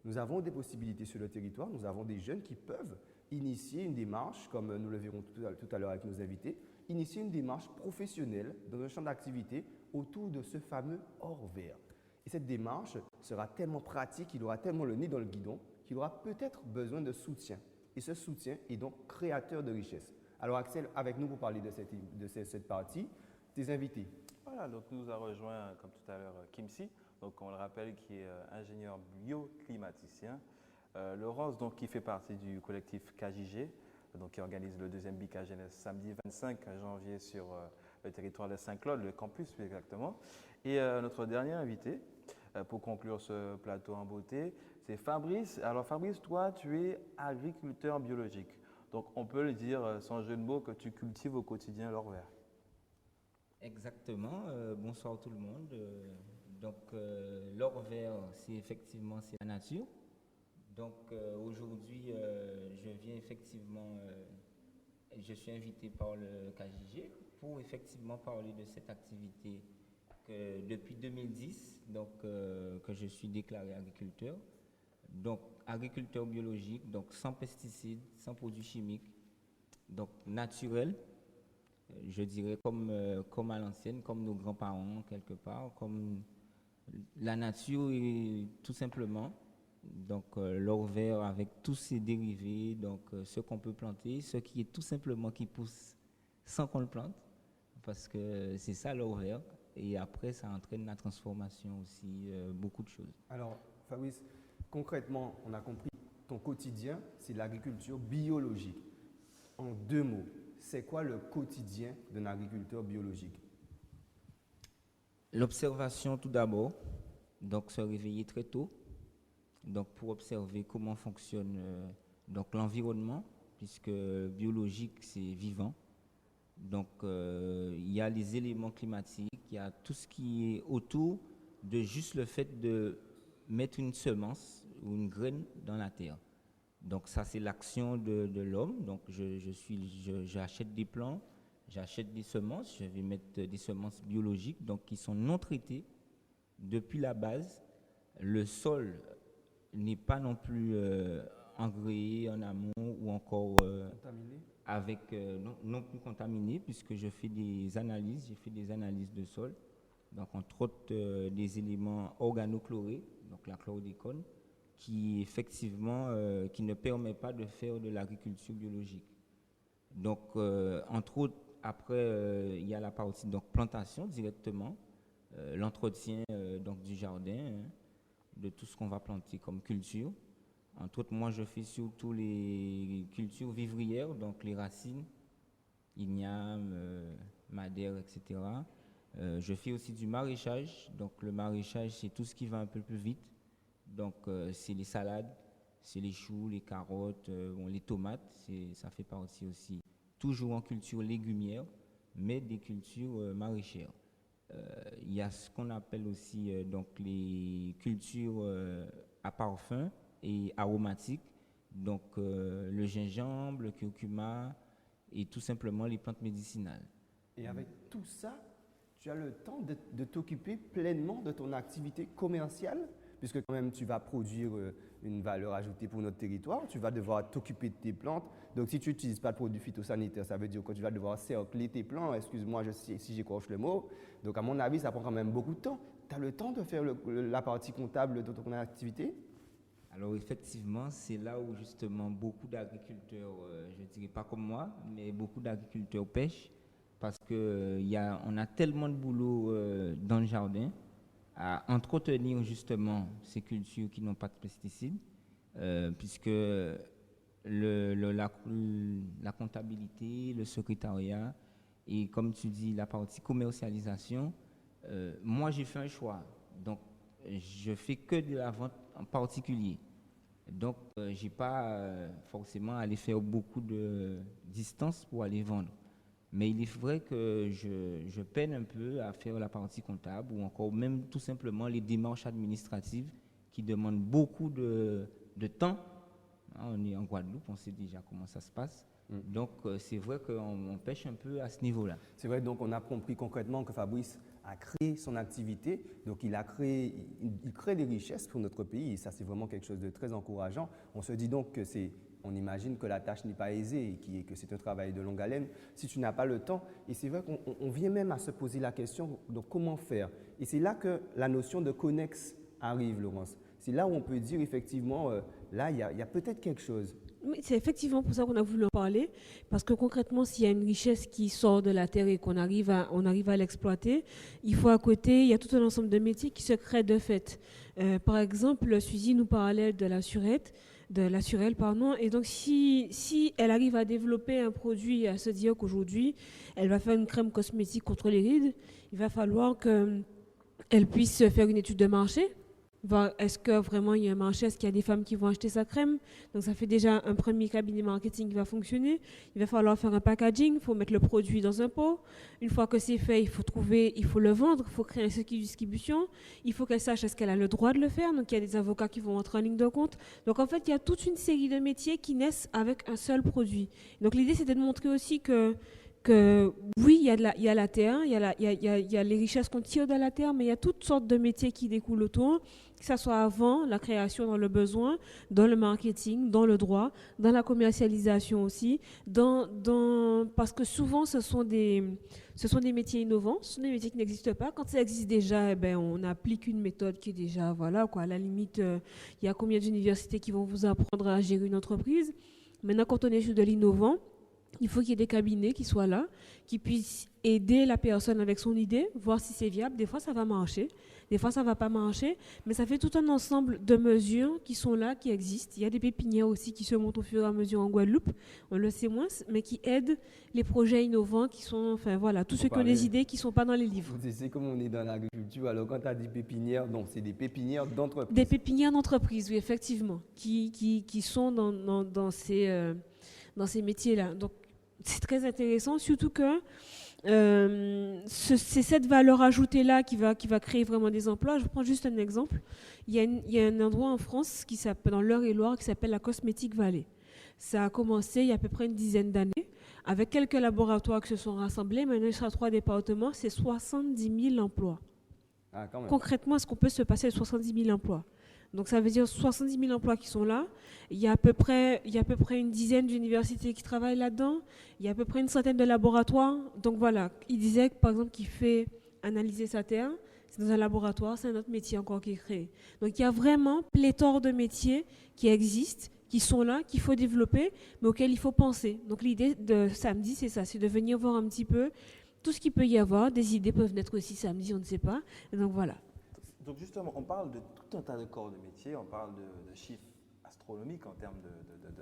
S4: nous avons des possibilités sur le territoire, nous avons des jeunes qui peuvent initier une démarche, comme nous le verrons tout à l'heure avec nos invités, initier une démarche professionnelle dans un champ d'activité autour de ce fameux hors vert. Et cette démarche sera tellement pratique, il aura tellement le nez dans le guidon, qu'il aura peut-être besoin de soutien. Et ce soutien est donc créateur de richesse. Alors Axel, avec nous pour parler de cette partie, tes invités.
S5: Voilà, donc nous a rejoint, comme tout à l'heure, Kimsi, donc on le rappelle, qui est ingénieur bioclimaticien. Laurence, donc, qui fait partie du collectif KJG, donc, qui organise le deuxième BK Jeunesse samedi 25 janvier sur le territoire de Saint-Claude, le campus plus exactement. Et notre dernier invité, pour conclure ce plateau en beauté, c'est Fabrice. Alors Fabrice, toi, tu es agriculteur biologique. Donc on peut le dire sans jeu de mots que tu cultives au quotidien l'or vert.
S17: Exactement. Bonsoir tout le monde. L'or vert, c'est effectivement la nature. Donc aujourd'hui, je viens effectivement, je suis invité par le KJG pour effectivement parler de cette activité que depuis 2010, que je suis déclaré agriculteur. Donc agriculteur biologique, donc sans pesticides, sans produits chimiques, donc naturel, je dirais comme à l'ancienne, comme nos grands-parents quelque part, comme la nature et tout simplement. Donc l'or vert avec tous ses dérivés, donc ce qu'on peut planter, ce qui est tout simplement qui pousse sans qu'on le plante, parce que c'est ça l'or vert. Et après, ça entraîne la transformation aussi, beaucoup de choses.
S4: Alors, Fabrice, concrètement, on a compris, ton quotidien, c'est l'agriculture biologique. En 2 mots, c'est quoi le quotidien d'un agriculteur biologique?
S17: L'observation tout d'abord, donc se réveiller très tôt, donc pour observer comment fonctionne donc l'environnement, puisque biologique, c'est vivant. Donc, il y a les éléments climatiques, il y a tout ce qui est autour de juste le fait de mettre une semence ou une graine dans la terre. Donc, ça, c'est l'action de l'homme. Donc, j'achète des plants, j'achète des semences, je vais mettre des semences biologiques, donc qui sont non traitées depuis la base. Le sol n'est pas non plus engrais en amont ou encore non plus contaminé, puisque je fais des analyses, j'ai fait des analyses de sol, donc entre autres des éléments organochlorés, donc la chlordécone, qui effectivement qui ne permet pas de faire de l'agriculture biologique. Donc entre autres, après il y a la partie donc plantation directement, l'entretien donc du jardin, de tout ce qu'on va planter comme culture. Entre autres, moi, je fais surtout les cultures vivrières, donc les racines, igname, madère, etc. Je fais aussi du maraîchage. Donc le maraîchage, c'est tout ce qui va un peu plus vite. Donc c'est les salades, c'est les choux, les carottes, les tomates. Ça fait partie aussi, toujours en culture légumière, mais des cultures maraîchères. Il y a ce qu'on appelle aussi donc les cultures à parfum et aromatiques. Donc le gingembre, le curcuma et tout simplement les plantes médicinales.
S4: Et avec tout ça, tu as le temps de t'occuper pleinement de ton activité commerciale, puisque quand même tu vas produire une valeur ajoutée pour notre territoire, tu vas devoir t'occuper de tes plantes. Donc si tu n'utilises pas de produits phytosanitaires, ça veut dire que tu vas devoir cercler tes plants, excuse-moi si j'écorche le mot. Donc à mon avis, ça prend quand même beaucoup de temps. Tu as le temps de faire la partie comptable de ton activité?
S17: Alors effectivement, c'est là où justement beaucoup d'agriculteurs, je ne dirais pas comme moi, mais beaucoup d'agriculteurs pêchent, parce qu'on a tellement de boulot dans le jardin à entretenir justement ces cultures qui n'ont pas de pesticides, puisque la comptabilité, le secrétariat et comme tu dis la partie commercialisation, moi j'ai fait un choix, donc je fais que de la vente en particulier, donc j'ai pas forcément à aller faire beaucoup de distance pour aller vendre. Mais il est vrai que je peine un peu à faire la partie comptable ou encore même tout simplement les démarches administratives qui demandent beaucoup de temps. On est en Guadeloupe, on sait déjà comment ça se passe. Donc c'est vrai qu'on pêche un peu à ce niveau-là.
S4: C'est vrai, donc on a compris concrètement que Fabrice a créé son activité, donc il crée des richesses pour notre pays et ça c'est vraiment quelque chose de très encourageant. On se dit donc que on imagine que la tâche n'est pas aisée et que c'est un travail de longue haleine si tu n'as pas le temps. Et c'est vrai qu'on vient même à se poser la question, donc comment faire? Et c'est là que la notion de connexe arrive, Laurence. C'est là où on peut dire effectivement, là, il y a peut-être quelque chose.
S6: Oui, c'est effectivement pour ça qu'on a voulu en parler, parce que concrètement, s'il y a une richesse qui sort de la terre et qu'on arrive à l'exploiter, il faut à côté, il y a tout un ensemble de métiers qui se créent de fait. Par exemple, Suzy nous parlait de la surette, et donc si elle arrive à développer un produit, à se dire qu'aujourd'hui, elle va faire une crème cosmétique contre les rides, il va falloir qu'elle puisse faire une étude de marché. Est-ce que vraiment il y a un marché? Est-ce qu'il y a des femmes qui vont acheter sa crème? Donc ça fait déjà un premier cabinet marketing qui va fonctionner. Il va falloir faire un packaging, il faut mettre le produit dans un pot. Une fois que c'est fait, il faut le vendre, il faut créer un circuit de distribution. Il faut qu'elle sache est-ce qu'elle a le droit de le faire. Donc il y a des avocats qui vont entrer en ligne de compte. Donc en fait, il y a toute une série de métiers qui naissent avec un seul produit. Donc l'idée, c'était de montrer aussi que oui, il y a la terre, il y a les richesses qu'on tire de la terre, mais il y a toutes sortes de métiers qui découlent autour, que ce soit avant la création, dans le besoin, dans le marketing, dans le droit, dans la commercialisation aussi, parce que souvent ce sont des métiers innovants, ce sont des métiers qui n'existent pas. Quand ça existe déjà, on applique une méthode qui est déjà, voilà, quoi. À la limite, il y a combien d'universités qui vont vous apprendre à gérer une entreprise? Maintenant, quand on est sur de l'innovant, il faut qu'il y ait des cabinets qui soient là, qui puissent aider la personne avec son idée, voir si c'est viable. Des fois, ça va marcher, des fois, ça ne va pas marcher, mais ça fait tout un ensemble de mesures qui sont là, qui existent. Il y a des pépinières aussi qui se montent au fur et à mesure en Guadeloupe, on le sait moins, mais qui aident les projets innovants qui sont, enfin voilà, tous ceux qui ont des idées qui ne sont pas dans les livres.
S4: C'est comme on est dans l'agriculture, alors quand tu as dit pépinières, donc c'est des pépinières d'entreprise.
S6: Des pépinières d'entreprise, oui, effectivement, qui sont dans ces métiers-là. Donc, c'est très intéressant, surtout que c'est cette valeur ajoutée-là qui va créer vraiment des emplois. Je prends juste un exemple. Il y a un endroit en France, dans l'Eure-et-Loire, qui s'appelle la Cosmétique Valley. Ça a commencé il y a à peu près une dizaine d'années, avec quelques laboratoires qui se sont rassemblés. Maintenant, il sera 3 départements, c'est 70 000 emplois.
S4: Ah, quand même.
S6: Concrètement, est-ce qu'on peut se passer de 70 000 emplois? Donc ça veut dire 70 000 emplois qui sont là. Il y a à peu près une dizaine d'universités qui travaillent là-dedans. Il y a à peu près une centaine de laboratoires. Donc voilà, il disait par exemple qu'il fait analyser sa terre. C'est dans un laboratoire, c'est un autre métier encore qui est créé. Donc il y a vraiment pléthore de métiers qui existent, qui sont là, qu'il faut développer, mais auxquels il faut penser. Donc l'idée de samedi, c'est ça, c'est de venir voir un petit peu tout ce qu'il peut y avoir. Des idées peuvent naître aussi samedi, on ne sait pas. Et donc voilà.
S5: Donc justement, on parle de tout un tas de corps de métier, on parle de chiffres astronomiques. astronomique en termes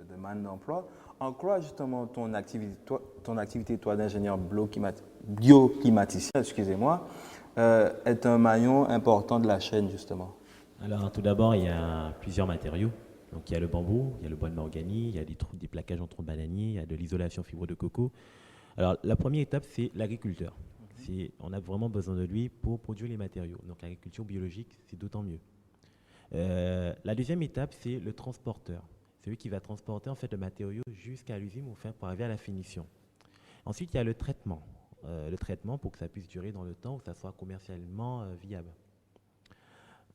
S5: de manne d'emploi. En quoi justement ton activité toi, d'ingénieur bioclimaticien, excusez-moi, est un maillon important de la chaîne justement?
S9: Alors tout d'abord, il y a plusieurs matériaux. Donc il y a le bambou, il y a le bois de mahogany, il y a des plaquages en tronc bananier, il y a de l'isolation fibre de coco. Alors la première étape, c'est l'agriculteur. On a vraiment besoin de lui pour produire les matériaux. Donc l'agriculture biologique, c'est d'autant mieux. La deuxième étape, c'est le transporteur. C'est lui qui va transporter en fait le matériau jusqu'à l'usine pour arriver à la finition. Ensuite, il y a le traitement. Le traitement pour que ça puisse durer dans le temps, que ça soit commercialement viable.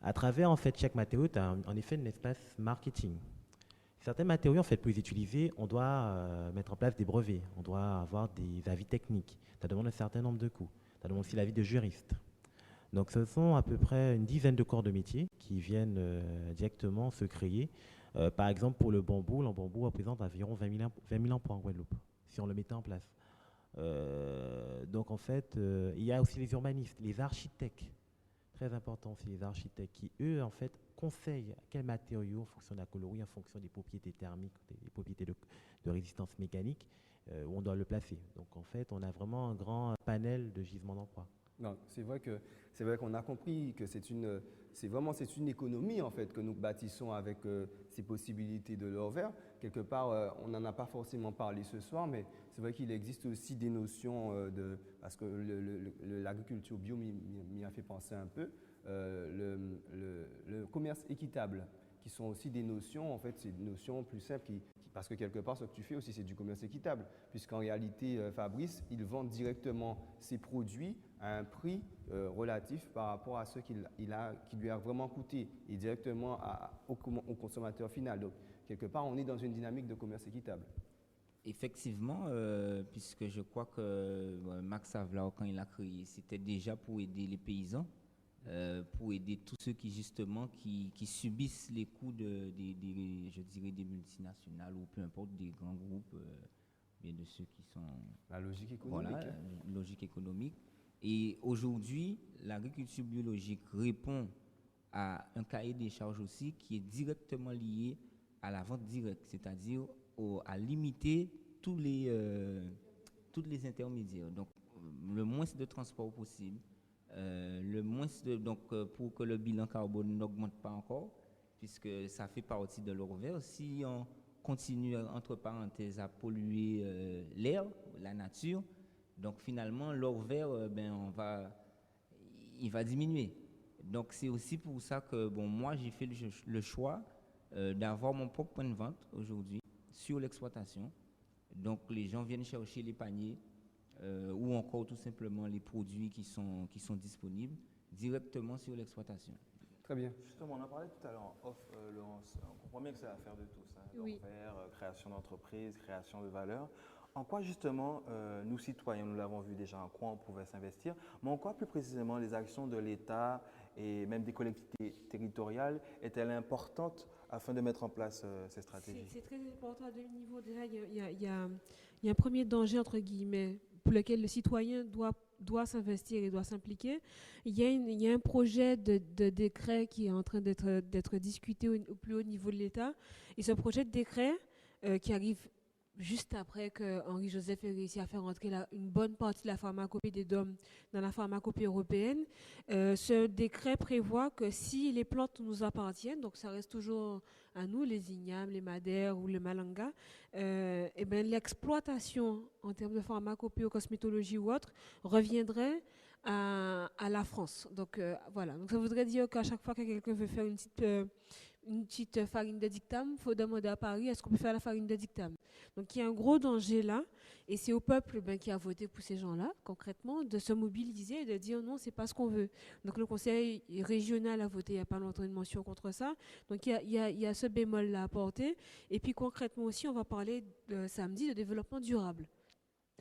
S9: À travers en fait chaque matériau, tu as en effet un espace marketing. Certains matériaux, en fait, pour les utiliser, on doit mettre en place des brevets, on doit avoir des avis techniques. Ça demande un certain nombre de coûts. Ça demande aussi l'avis de juristes. Donc, ce sont à peu près une dizaine de corps de métier qui viennent directement se créer. Par exemple, pour le bambou représente environ 20 000 emplois en Guadeloupe, si on le mettait en place. Donc, en fait, il y a aussi les urbanistes, les architectes. Très important, c'est les architectes qui, eux, en fait, conseillent quels matériaux, en fonction de la colorie, en fonction des propriétés thermiques, des propriétés de résistance mécanique, où on doit le placer. Donc, en fait, on a vraiment un grand panel de gisements d'emploi.
S4: Non, c'est vrai qu'on a compris que c'est une économie en fait que nous bâtissons avec ces possibilités de l'or vert. Quelque part, on n'en a pas forcément parlé ce soir, mais c'est vrai qu'il existe aussi des notions parce que l'agriculture bio m'y a fait penser un peu, le commerce équitable, qui sont aussi des notions, en fait, c'est des notions plus simples parce que quelque part, ce que tu fais aussi, c'est du commerce équitable, puisqu'en réalité, Fabrice, il vend directement ses produits à un prix relatif par rapport à ce qui lui a vraiment coûté, et directement au consommateur final. Donc, quelque part, on est dans une dynamique de commerce équitable.
S17: Effectivement, puisque je crois que Max Havelaar, quand il a créé, c'était déjà pour aider les paysans, pour aider tous ceux qui justement qui subissent les coûts je dirais des multinationales ou peu importe des grands groupes, bien de ceux qui sont
S4: la logique économique.
S17: Voilà, logique économique. Et aujourd'hui, l'agriculture biologique répond à un cahier des charges aussi qui est directement lié à la vente directe, c'est-à-dire à limiter tous les intermédiaires. Donc, le moins de transport possible, pour que le bilan carbone n'augmente pas encore, puisque ça fait partie de l'or vert. Si on continue, entre parenthèses, à polluer l'air, la nature, donc finalement, l'or vert, il va diminuer. Donc c'est aussi pour ça que moi, j'ai fait le choix d'avoir mon propre point de vente aujourd'hui sur l'exploitation. Donc les gens viennent chercher les paniers ou encore tout simplement les produits qui sont disponibles directement sur l'exploitation.
S4: Très bien.
S5: Justement, on en parlait tout à l'heure en off, Laurence. On comprend bien que c'est l'affaire de tous.
S6: Oui.
S5: Création d'entreprise, création de valeur. En quoi justement, nous citoyens, nous l'avons vu déjà, en quoi on pouvait s'investir, mais en quoi plus précisément les actions de l'État et même des collectivités territoriales est-elle importante afin de mettre en place ces stratégies?
S6: C'est très important à deux niveaux. Déjà, il y a un premier danger, entre guillemets, pour lequel le citoyen doit s'investir et doit s'impliquer. Il y a un projet de décret qui est en train d'être discuté au plus haut niveau de l'État. Et ce projet de décret qui arrive juste après que Henri Joseph ait réussi à faire entrer une bonne partie de la pharmacopée des DOM dans la pharmacopée européenne, ce décret prévoit que si les plantes nous appartiennent, donc ça reste toujours à nous, les ignames, les madères ou le malanga, l'exploitation en termes de pharmacopée ou cosmétologie ou autre reviendrait à la France. Donc voilà, donc ça voudrait dire qu'à chaque fois que quelqu'un veut faire une petite farine de dictame, il faut demander à Paris est-ce qu'on peut faire la farine de dictame. Donc il y a un gros danger là, et c'est au peuple qui a voté pour ces gens-là, concrètement, de se mobiliser et de dire non, c'est pas ce qu'on veut. Donc le conseil régional a voté il n'y a pas longtemps une motion contre ça. Donc il y a ce bémol-là à apporter. Et puis concrètement aussi, on va parler samedi de développement durable.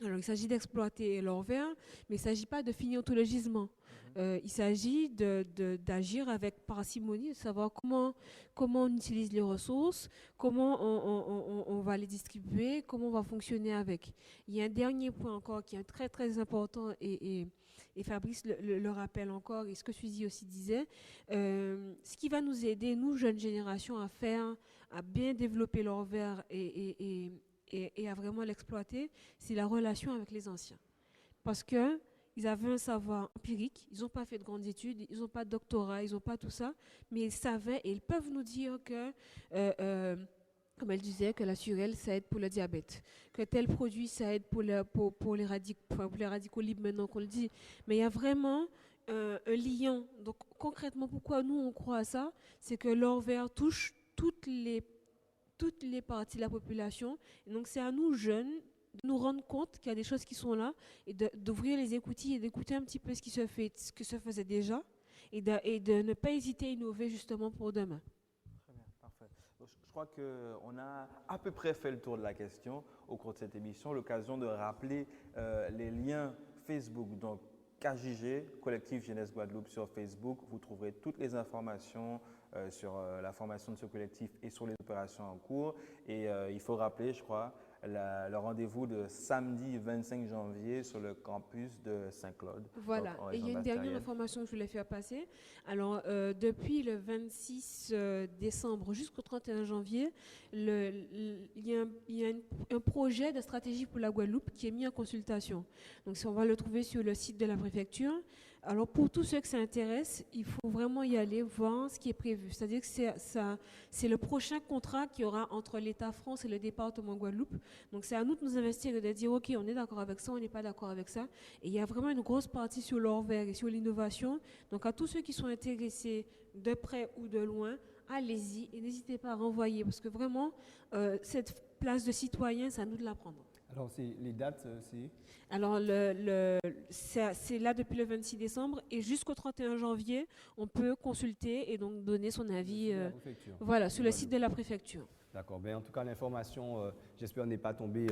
S6: Alors, il s'agit d'exploiter l'or vert, mais il ne s'agit pas de finir tout le gisement. Il s'agit d'agir avec parcimonie, de savoir comment on utilise les ressources, comment on va les distribuer, comment on va fonctionner avec. Il y a un dernier point encore qui est très très important et et Fabrice le rappelle encore, et ce que Suzy aussi disait, ce qui va nous aider, nous, jeunes générations, à bien développer leur verre et à vraiment l'exploiter, c'est la relation avec les anciens. Parce qu'ils avaient un savoir empirique, ils n'ont pas fait de grandes études, ils n'ont pas de doctorat, ils n'ont pas tout ça, mais ils savaient et ils peuvent nous dire que, comme elle disait, que la surelle, ça aide pour le diabète, que tel produit, ça aide pour les radicaux libres maintenant qu'on le dit. Mais il y a vraiment un lien. Donc concrètement, pourquoi nous on croit à ça? C'est que l'or vert touche toutes les parties de la population. Et donc c'est à nous, jeunes, de nous rendre compte qu'il y a des choses qui sont là et d'ouvrir les écoutilles et d'écouter un petit peu ce qui se fait, ce que se faisait déjà et de ne pas hésiter à innover justement pour demain.
S5: Très bien, parfait. Je crois qu'on a à peu près fait le tour de la question au cours de cette émission. L'occasion de rappeler les liens Facebook, donc KJG, Collectif Jeunesse Guadeloupe sur Facebook. Vous trouverez toutes les informations sur la formation de ce collectif et sur les opérations en cours. Et il faut rappeler, je crois, le rendez-vous de samedi 25 janvier sur le campus de Saint-Claude.
S6: Voilà, et il y a une dernière information que je voulais faire passer. Alors, depuis le 26 décembre jusqu'au 31 janvier, il y a un projet de stratégie pour la Guadeloupe qui est mis en consultation. Donc, on va le trouver sur le site de la préfecture. Alors, pour tous ceux que ça intéresse, il faut vraiment y aller voir ce qui est prévu. C'est-à-dire que c'est le prochain contrat qu'il y aura entre l'État France et le département Guadeloupe. Donc, c'est à nous de nous investir et de dire, OK, on est d'accord avec ça, on n'est pas d'accord avec ça. Et il y a vraiment une grosse partie sur l'or vert et sur l'innovation. Donc, à tous ceux qui sont intéressés de près ou de loin, allez-y et n'hésitez pas à renvoyer parce que vraiment, cette place de citoyen, c'est à nous de la prendre.
S4: Alors, les dates, c'est...
S6: Alors, c'est là depuis le 26 décembre et jusqu'au 31 janvier, on peut consulter et donc donner son avis sur le site de la préfecture.
S4: D'accord. En tout cas, l'information, j'espère, n'est pas tombée,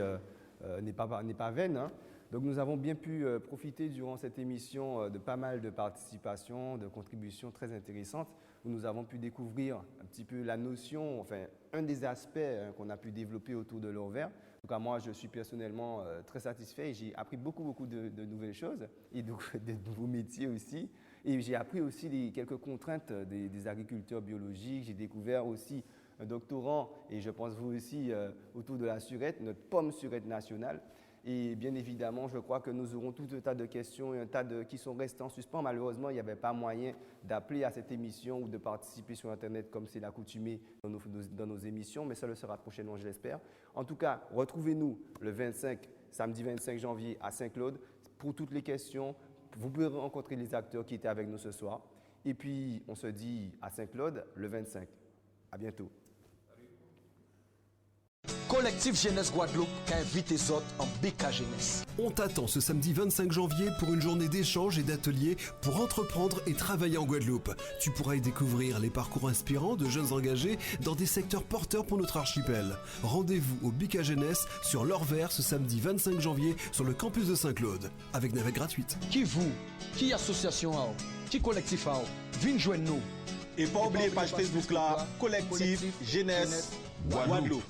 S4: n'est pas vaine. Hein. Donc, nous avons bien pu profiter durant cette émission de pas mal de participations, de contributions très intéressantes, où nous avons pu découvrir un petit peu la notion, enfin, un des aspects qu'on a pu développer autour de l'or vert. En tout cas, moi, je suis personnellement très satisfait et j'ai appris beaucoup de nouvelles choses et de nouveaux métiers aussi. Et j'ai appris aussi quelques contraintes des agriculteurs biologiques. J'ai découvert aussi un doctorant, et je pense vous aussi, autour de la surette, notre pomme surette nationale. Et bien évidemment, je crois que nous aurons tout un tas de questions et un tas qui sont restés en suspens. Malheureusement, il n'y avait pas moyen d'appeler à cette émission ou de participer sur Internet comme c'est l'accoutumé dans nos émissions, mais ça le sera prochainement, je l'espère. En tout cas, retrouvez-nous le samedi 25 janvier à Saint-Claude pour toutes les questions. Vous pouvez rencontrer les acteurs qui étaient avec nous ce soir. Et puis, on se dit à Saint-Claude le 25. À bientôt.
S1: Collectif Jeunesse Guadeloupe qui invite les autres en BK Jeunesse.
S2: On t'attend ce samedi 25 janvier pour une journée d'échange et d'ateliers pour entreprendre et travailler en Guadeloupe. Tu pourras y découvrir les parcours inspirants de jeunes engagés dans des secteurs porteurs pour notre archipel. Rendez-vous au BK Jeunesse sur l'or vert ce samedi 25 janvier sur le campus de Saint-Claude avec navette gratuite.
S1: Qui association, qui collectif, viens joindre nous.
S3: Et pas oublier page Facebook là, Collectif Jeunesse Guadeloupe.